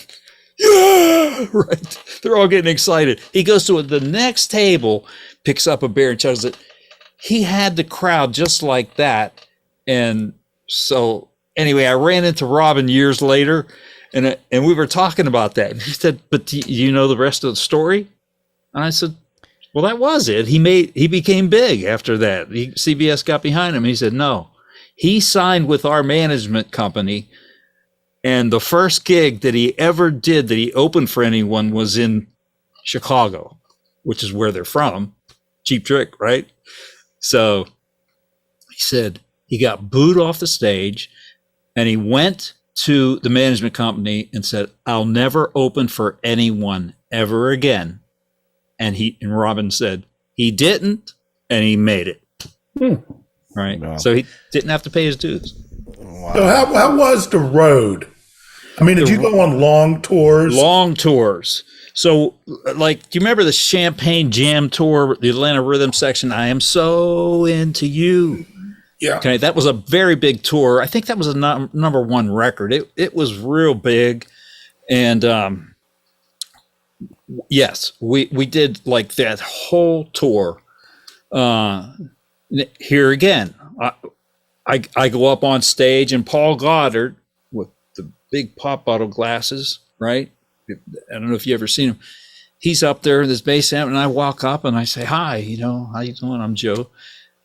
yeah, right. They're all getting excited. He goes to the next table, picks up a beer and chugs it. He had the crowd just like that. And so anyway, I ran into Robin years later. And we were talking about that. And he said, but do you know the rest of the story? And I said, well, that was it. He became big after that. CBS got behind him. He said, no, he signed with our management company. And the first gig that he ever did that he opened for anyone was in Chicago, which is where they're from. Cheap Trick, right? So he said he got booed off the stage and he went to the management company and said, I'll never open for anyone ever again. And Robin said he didn't, and he made it. Right. Wow. So he didn't have to pay his dues. Wow. So how was the road? I mean, did you go on long tours? Long tours. So, like, do you remember the Champagne Jam tour, the Atlanta Rhythm section? I Am So Into You. Yeah. Okay, that was a very big tour. I think that was a number one record. It was real big. And yes, we did like that whole tour. Here again, I go up on stage and Paul Goddard with the big pop bottle glasses, right? I don't know if you ever seen him. He's up there in this bass amp and I walk up and I say, hi, how you doing? I'm Joe.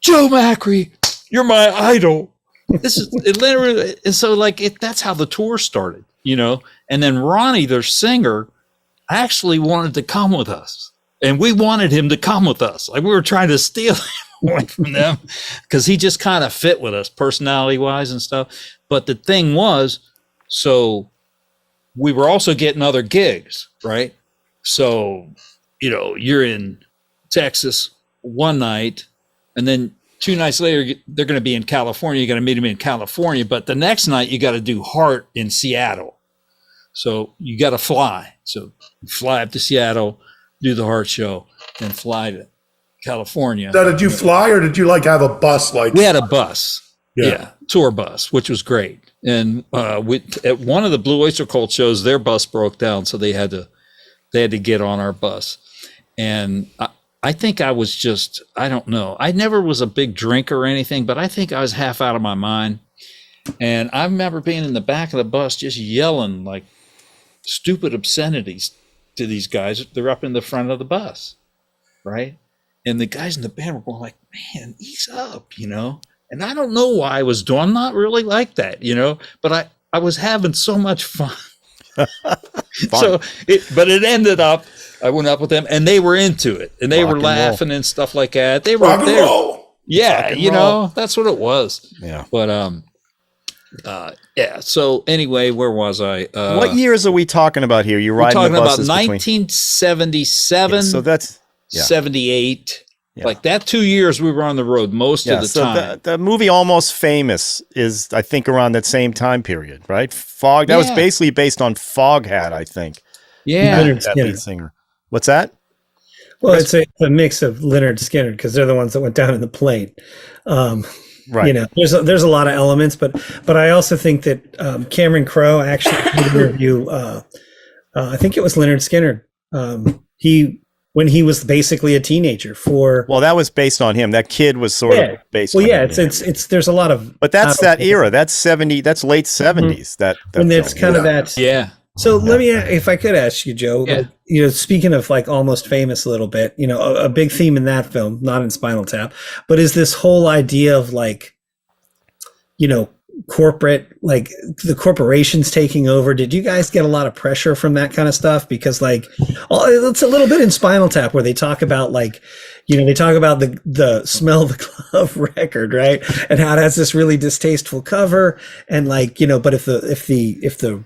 Joe Macre. You're my idol. This is Atlanta. And so that's how the tour started, and then Ronnie, their singer, actually wanted to come with us and we wanted him to come with us. Like we were trying to steal him away from them because he just kind of fit with us personality wise and stuff. But the thing was, so we were also getting other gigs, right? So, you're in Texas one night, and then 2 nights later, they're going to be in California. You got to meet them in California. But the next night, you got to do Heart in Seattle. So you got to fly. So you fly up to Seattle, do the Heart show, then fly to California. Now, did you fly or did you have a bus? We had a bus. Yeah, tour bus, which was great. And at one of the Blue Oyster Cult shows, their bus broke down, so they had to get on our bus. And I think I was just, I don't know. I never was a big drinker or anything, but I think I was half out of my mind. And I remember being in the back of the bus just yelling like stupid obscenities to these guys. They're up in the front of the bus, right? And the guys in the band were going like, man, ease up, And I don't know why I was doing. I'm not really like that, but I was having so much fun. So it ended up, I went up with them and they were into it and they were laughing and stuff like that. They were rock and there. roll. Yeah, that's what it was. Yeah. But so anyway, where was I? What years are we talking about here? You're riding talking the buses about between 1977, so that's 78. Yeah. Like that 2 years we were on the road most of the time. The movie Almost Famous is, I think, around that same time period, right? That was basically based on Foghat, I think. Yeah. That lead singer. What's that? Well, it's a mix of Leonard Skinner because they're the ones that went down in the plane. Right. There's a lot of elements, but I also think that Cameron Crowe actually did an interview. I think it was Leonard Skinner. When he was basically a teenager well, that was based on him. That kid was sort of based on him. It's there's a lot of, but that's that era. That's that's late 70s. That and it's kind of that. Yeah. So let me, if I could ask you, Joe, speaking of like Almost Famous a little bit, a big theme in that film, not in Spinal Tap, but is this whole idea of like, corporate, like the corporations taking over. Did you guys get a lot of pressure from that kind of stuff? Because like, it's a little bit in Spinal Tap where they talk about like, they talk about the Smell the Glove record, right? And how it has this really distasteful cover. And like, but if the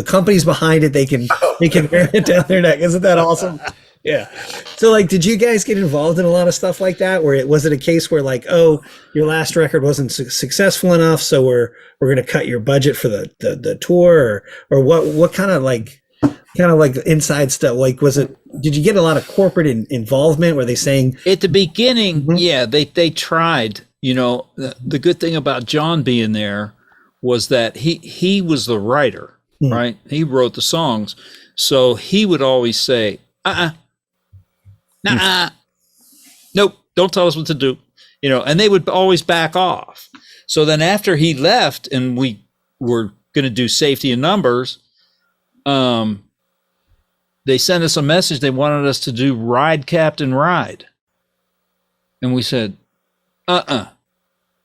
company's behind it, they can wear it down their neck. Isn't that awesome? Yeah. So like, did you guys get involved in a lot of stuff like that? Where was it a case where like, oh, your last record wasn't successful enough, so we're going to cut your budget for the tour, or what kind of like inside stuff? Like, did you get a lot of corporate involvement? Were they saying at the beginning? Yeah, they tried. The good thing about John being there was that he was the writer, right? He wrote the songs, so he would always say, nah, nope, don't tell us what to do, and they would always back off. So then after he left and we were going to do Safety in Numbers, they sent us a message. They wanted us to do Ride Captain Ride. And we said, not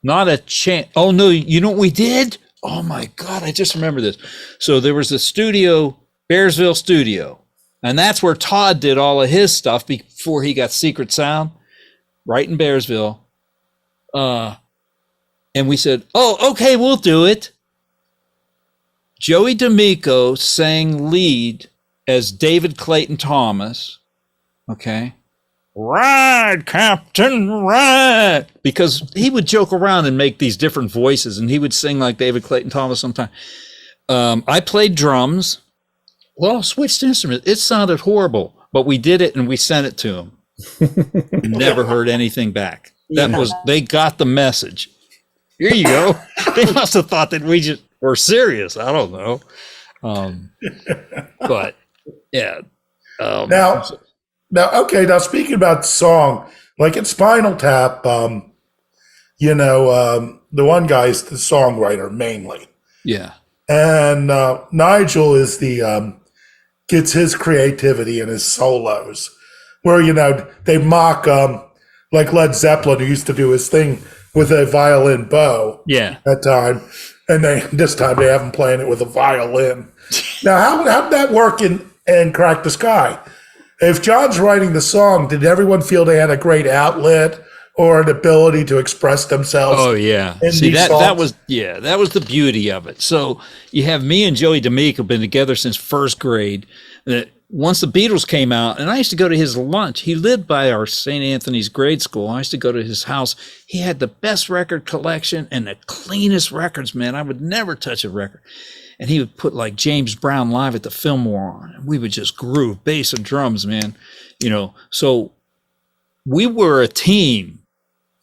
a chance. Oh no, you know what we did? Oh my God, I just remember this. So there was a studio, Bearsville studio. And that's where Todd did all of his stuff before he got Secret Sound, right in Bearsville. And we said, oh, okay, we'll do it. Joey D'Amico sang lead as David Clayton Thomas. Okay. Ride, Captain, ride. Because he would joke around and make these different voices, and he would sing like David Clayton Thomas sometimes. I played drums. Well, switched instruments. It sounded horrible, but we did it and we sent it to him. Never heard anything back. They got the message. Here you go. They must have thought that we just were serious. I don't know. But yeah. Now, speaking about song, like in Spinal Tap, the one guy's the songwriter mainly. Yeah. And Nigel is gets his creativity in his solos, where, they mock, like Led Zeppelin, who used to do his thing with a violin bow. Yeah. That time. And this time they have him playing it with a violin. Now, how did that work in Crack the Sky? If John's writing the song, did everyone feel they had a great outlet? or an ability to express themselves. Oh yeah. See, that was the beauty of it. So you have me and Joey DeMeek have been together since first grade. That once the Beatles came out, and I used to go to his lunch. He lived by our St. Anthony's grade school. I used to go to his house. He had the best record collection and the cleanest records, man. I would never touch a record. And he would put like James Brown Live at the Fillmore on, and we would just groove bass and drums, man. You know, so we were a team.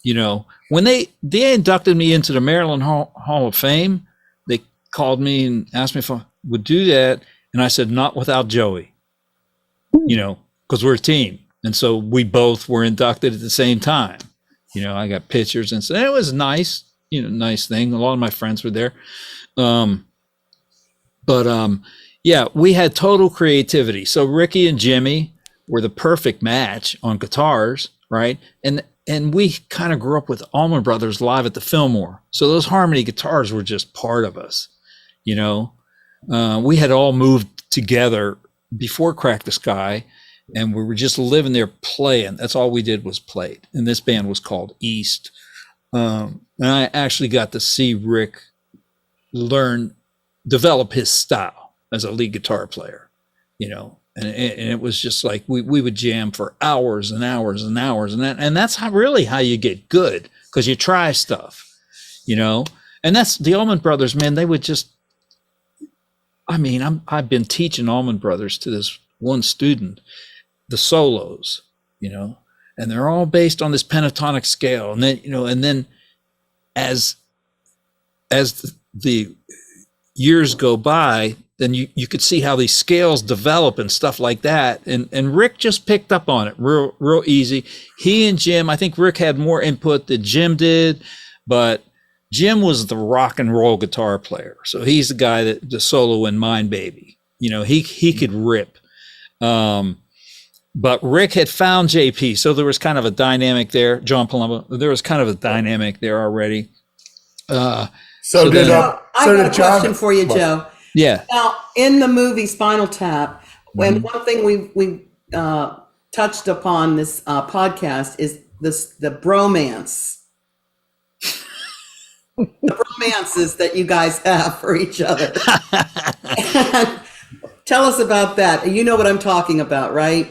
You know, when they inducted me into the Maryland Hall of Fame, they called me and asked me if I would do that. And I said, not without Joey, you know, because we're a team. And so we both were inducted at the same time. You know, I got pictures and so it was nice, you know, nice thing. A lot of my friends were there. Yeah, we had total creativity. So Ricky and Jimmy were the perfect match on guitars, right? And we kind of grew up with Allman Brothers live at the Fillmore. So those harmony guitars were just part of us, you know. We had all moved together before Crack the Sky, and we were just living there playing. That's all we did was play. And this band was called East. And I actually got to see Rick develop his style as a lead guitar player, you know. And it was just like we would jam for hours and hours and hours, and that's really how you get good, because you try stuff, you know. And that's the Allman Brothers, man. They would just, I mean, I've been teaching Allman Brothers to this one student, the solos, you know, and they're all based on this pentatonic scale, and then, you know, and then as the years go by, then you could see how these scales develop and stuff like that. And Rick just picked up on it real easy. He and Jim, I think Rick had more input than Jim did, but Jim was the rock and roll guitar player. So he's the guy that the solo in Mind Baby, you know, he could rip. But Rick had found JP. So there was kind of a dynamic there. John Palumbo, there was kind of a dynamic there already. I got a question for you, Joe. Yeah. Now, in the movie Spinal Tap, when one thing we touched upon this podcast is the bromance, the bromances that you guys have for each other. And tell us about that. You know what I'm talking about, right?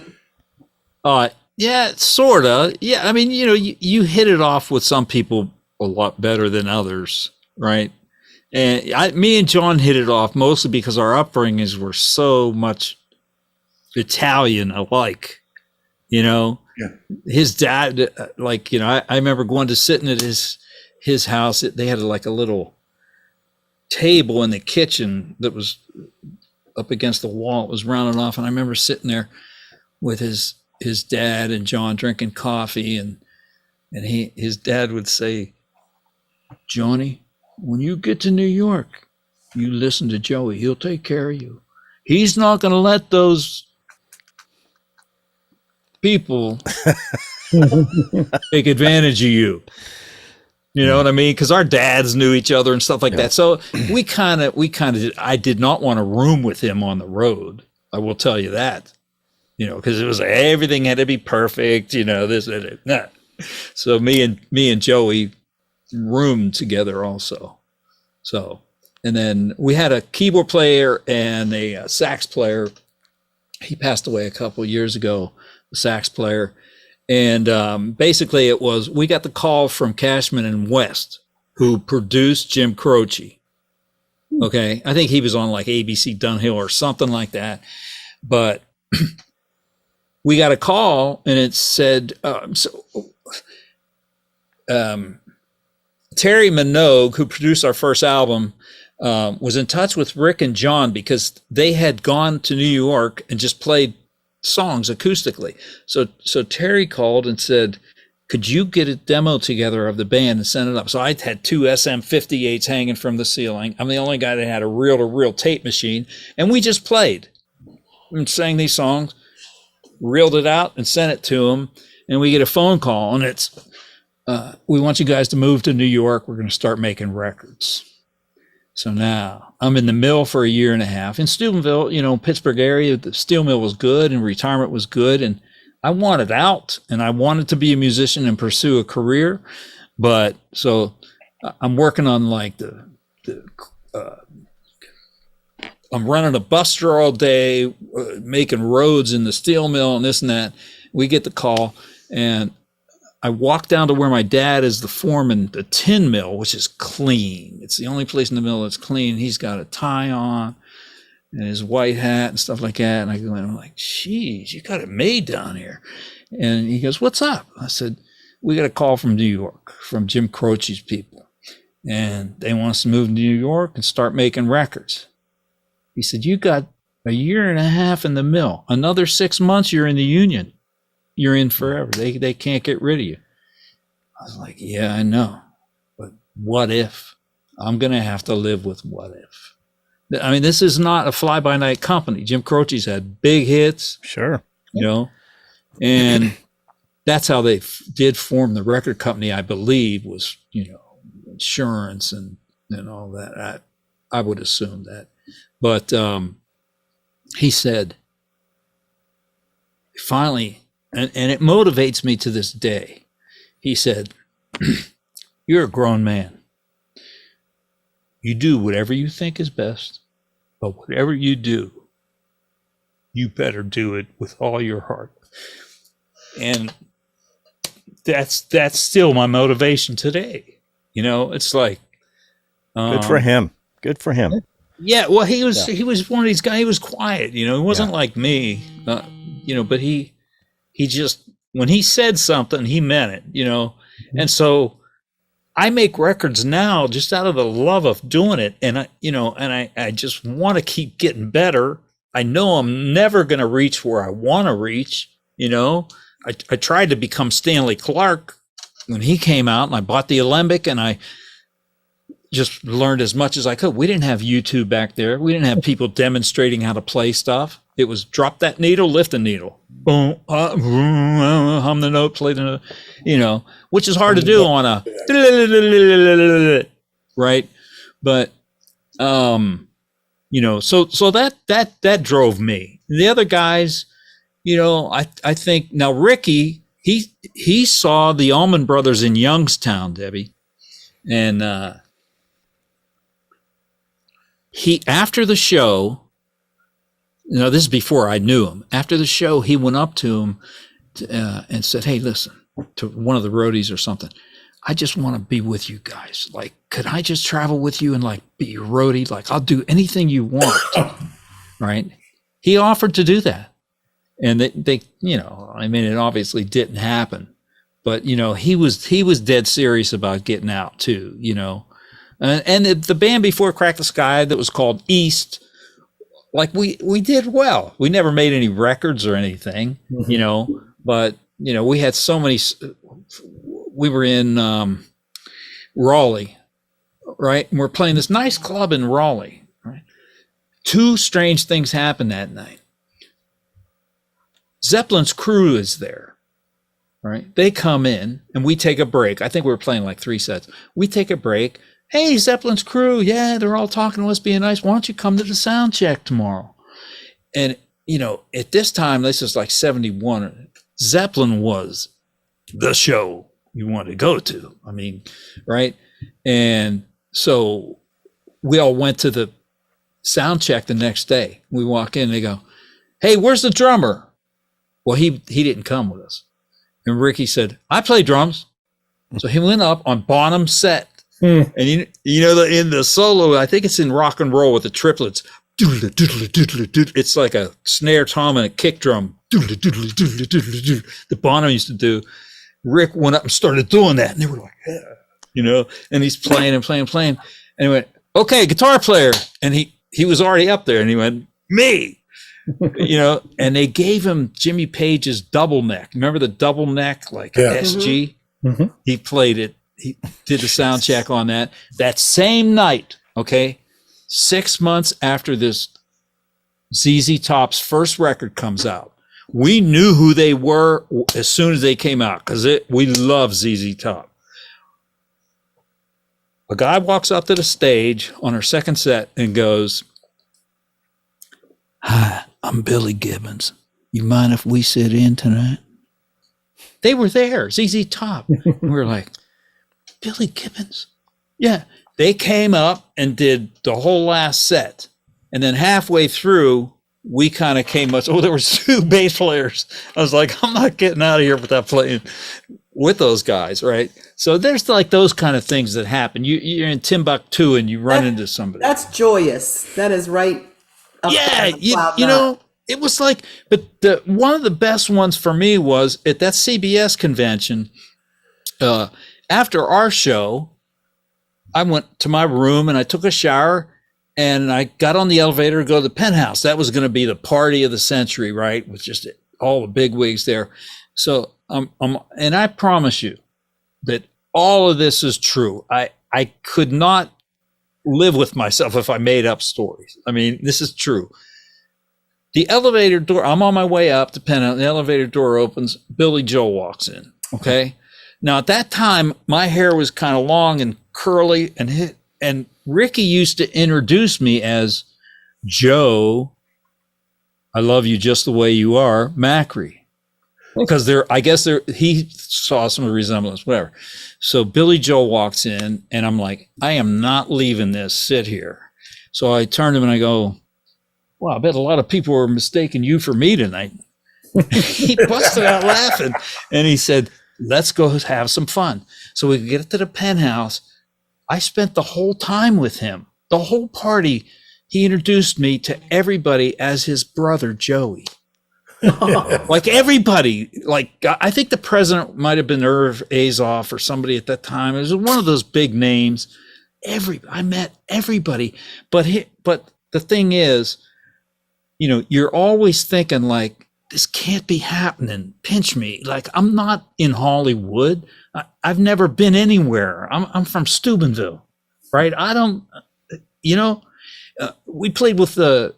Yeah, sorta. Yeah, I mean, you know, you hit it off with some people a lot better than others, right? And me and John hit it off mostly because our upbringings were so much Italian alike, you know. Yeah. His dad, like, you know, I remember going to sitting at his house. They had like a little table in the kitchen that was up against the wall. It was rounded off, and I remember sitting there with his dad and John drinking coffee, and his dad would say, "Johnny, when you get to New York, you listen to Joey. He'll take care of you. He's not going to let those people take advantage of you." You know what I mean? Because our dads knew each other and stuff like that. So we kind of I did not want to room with him on the road. I will tell you that, you know, because it was everything had to be perfect, you know, this and that. So me and Joey roomed together also. So, and then we had a keyboard player and a sax player. He passed away a couple of years ago, the sax player. And basically we got the call from Cashman and West, who produced Jim Croce. Okay. I think he was on like ABC Dunhill or something like that. But we got a call and it said, Terry Minogue, who produced our first album, was in touch with Rick and John because they had gone to New York and just played songs acoustically. So Terry called and said, "Could you get a demo together of the band and send it up?" So I had two SM58s hanging from the ceiling. I'm the only guy that had a reel-to-reel tape machine, and we just played and sang these songs, reeled it out and sent it to him. And we get a phone call, and it's, "We want you guys to move to New York. We're going to start making records." So now I'm in the mill for a year and a half in Steubenville, you know, Pittsburgh area. The steel mill was good and retirement was good. And I wanted out, and I wanted to be a musician and pursue a career. But so I'm working on like I'm running a buster all day, making roads in the steel mill and this and that. We get the call, and I walk down to where my dad is the foreman, the tin mill, which is clean. It's the only place in the mill that's clean. He's got a tie on and his white hat and stuff like that. And I go in, I'm like, geez, you got it made down here. And he goes, what's up? I said, we got a call from New York, from Jim Croce's people. And they want us to move to New York and start making records. He said, you got a year and a half in the mill. Another 6 months, you're in the union. You're in forever. They can't get rid of you. I was like, yeah, I know. But what if? I'm going to have to live with what if. I mean, this is not a fly-by-night company. Jim Croce's had big hits. Sure. You know, and that's how they did form the record company, I believe, was, you know, insurance and all that. I would assume that. But he said, finally, and it motivates me to this day. He said, you're a grown man. You do whatever you think is best, but whatever you do, you better do it with all your heart. And that's still my motivation today. You know, it's like, good for him. Good for him. Yeah. Well, he was one of these guys. He was quiet, you know, he wasn't like me, you know, but he just, when he said something, he meant it, you know? And so I make records now just out of the love of doing it. And I just want to keep getting better. I know I'm never going to reach where I want to reach. You know, I tried to become Stanley Clark when he came out, and I bought the Alembic, and I just learned as much as I could. We didn't have YouTube back there. We didn't have people demonstrating how to play stuff. It was drop that needle, lift the needle, boom, hum the note, play the note, you know, which is hard to do on a right. But you know, so that drove me. The other guys, you know, I think now Ricky, he saw the Allman Brothers in Youngstown, Debbie, and he, after the show, you know, this is before I knew him. After the show, he went up to him and said, hey, listen, to one of the roadies or something, I just want to be with you guys. Like, could I just travel with you and like be your roadie? Like, I'll do anything you want. Right? He offered to do that. And they, you know, I mean, it obviously didn't happen, but you know, he was dead serious about getting out too, you know. And the band before Crack the Sky that was called East, like we did well. We never made any records or anything, you know, but you know, we had so many. We were in Raleigh, right? And we're playing this nice club in Raleigh, right? Two strange things happened that night. Zeppelin's crew is there, right? They come in and we take a break. I think we were playing like 3 sets. We take a break. Hey, Zeppelin's crew. Yeah, they're all talking to us, being nice. Why don't you come to the sound check tomorrow? And, you know, at this time, this is like 71. Zeppelin was the show you wanted to go to. I mean, right? And so we all went to the sound check the next day. We walk in, they go, hey, where's the drummer? Well, he didn't come with us. And Ricky said, I play drums. So he went up on Bonham's set. And you know, in the solo, I think it's in Rock and Roll with the triplets. It's like a snare tom and a kick drum. The Bonham used to do. Rick went up and started doing that. And they were like, yeah. You know, and he's playing and playing. And he went, okay, guitar player. And he was already up there and he went, me. You know, and they gave him Jimmy Page's double neck. Remember the double neck, like SG? Mm-hmm. He played it. He did the sound check on that. That same night, okay, 6 months after this ZZ Top's first record comes out, we knew who they were as soon as they came out because we love ZZ Top. A guy walks up to the stage on our second set and goes, hi, I'm Billy Gibbons. You mind if we sit in tonight? They were there, ZZ Top. And we were like, Billy Gibbons? Yeah. They came up and did the whole last set. And then halfway through, we kind of came up. Oh, there were 2 bass players. I was like, I'm not getting out of here without playing with those guys, right? So there's like those kind of things that happen. You're in Timbuktu and you run into somebody. That's joyous. That is right. Yeah, you know, it was like, but one of the best ones for me was at that CBS convention. After our show, I went to my room and I took a shower and I got on the elevator to go to the penthouse. That was going to be the party of the century, right? With just all the big wigs there. So, and I promise you that all of this is true. I could not live with myself if I made up stories. I mean, this is true. The elevator door, I'm on my way up to penthouse. The elevator door opens. Billy Joel walks in. Okay. Now at that time, my hair was kind of long and curly and Ricky used to introduce me as Joe, I love you just the way you are, Macre. Because he saw some resemblance, whatever. So Billy Joel walks in and I'm like, I am not leaving this, sit here. So I turn to him and I go, wow, I bet a lot of people were mistaking you for me tonight. He busted out laughing and he said, let's go have some fun. So we get to the penthouse. I spent the whole time with him, the whole party. He introduced me to everybody as his brother, Joey. Like everybody, like I think the president might have been Irv Azoff or somebody at that time. It was one of those big names. I met everybody, but the thing is, you know, you're always thinking like, this can't be happening. Pinch me. Like I'm not in Hollywood. I've never been anywhere. I'm from Steubenville, right? I don't, you know, we played with the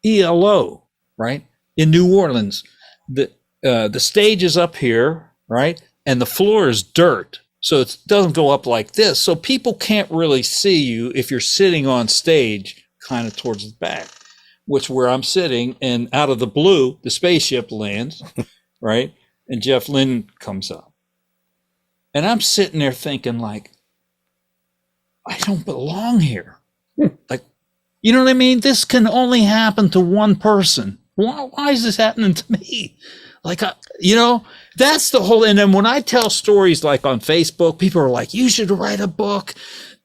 ELO, right? In New Orleans. The stage is up here, right? And the floor is dirt. So it doesn't go up like this. So people can't really see you if you're sitting on stage kind of towards the back, which where I'm sitting, and out of the blue, the spaceship lands, right? And Jeff Lynne comes up. And I'm sitting there thinking like, I don't belong here. Like, you know what I mean? This can only happen to one person. Why is this happening to me? Like, you know, that's the whole, and then when I tell stories like on Facebook, people are like, you should write a book.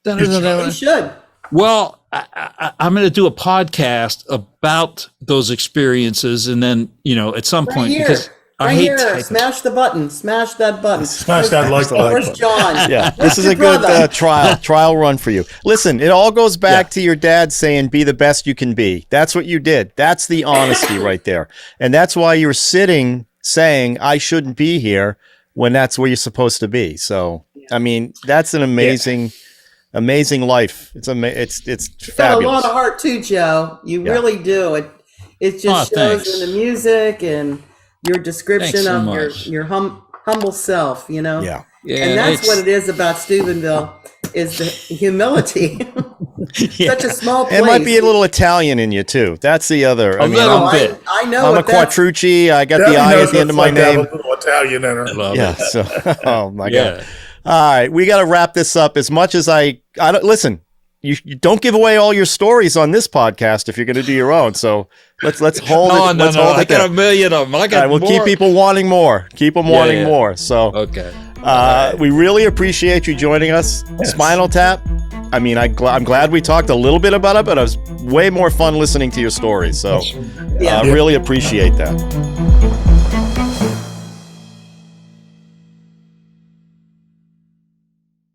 You should. Well, I'm going to do a podcast about those experiences. And then, you know, at some point, because I hate typing. Smash the button. Smash that button. Smash that like button. Where's John? Yeah, this is a good trial run for you. Listen, it all goes back to your dad saying, be the best you can be. That's what you did. That's the honesty right there. And that's why you're sitting saying, I shouldn't be here when that's where you're supposed to be. So, I mean, that's an amazing life. It's fabulous. You've got a lot of heart too, Joe. You really do. It just shows in the music and your description of your humble self, you know? Yeah. And that's what it is about Steubenville, is the humility. Such a small place. It might be a little Italian in you too. That's the other. A little bit. I know. I'm a Quattrucci. I got the I at the end of my name. A little Italian in her. I love it. So, oh my God. Yeah. All right, we got to wrap this up. As much as I don't listen, you don't give away all your stories on this podcast if you're going to do your own. So let's hold it. No. I got a million of them. I got we'll keep people wanting more. Keep them wanting more. So okay. We really appreciate you joining us. Yes. Spinal Tap. I mean, I'm glad we talked a little bit about it, but it was way more fun listening to your stories. So I really appreciate that.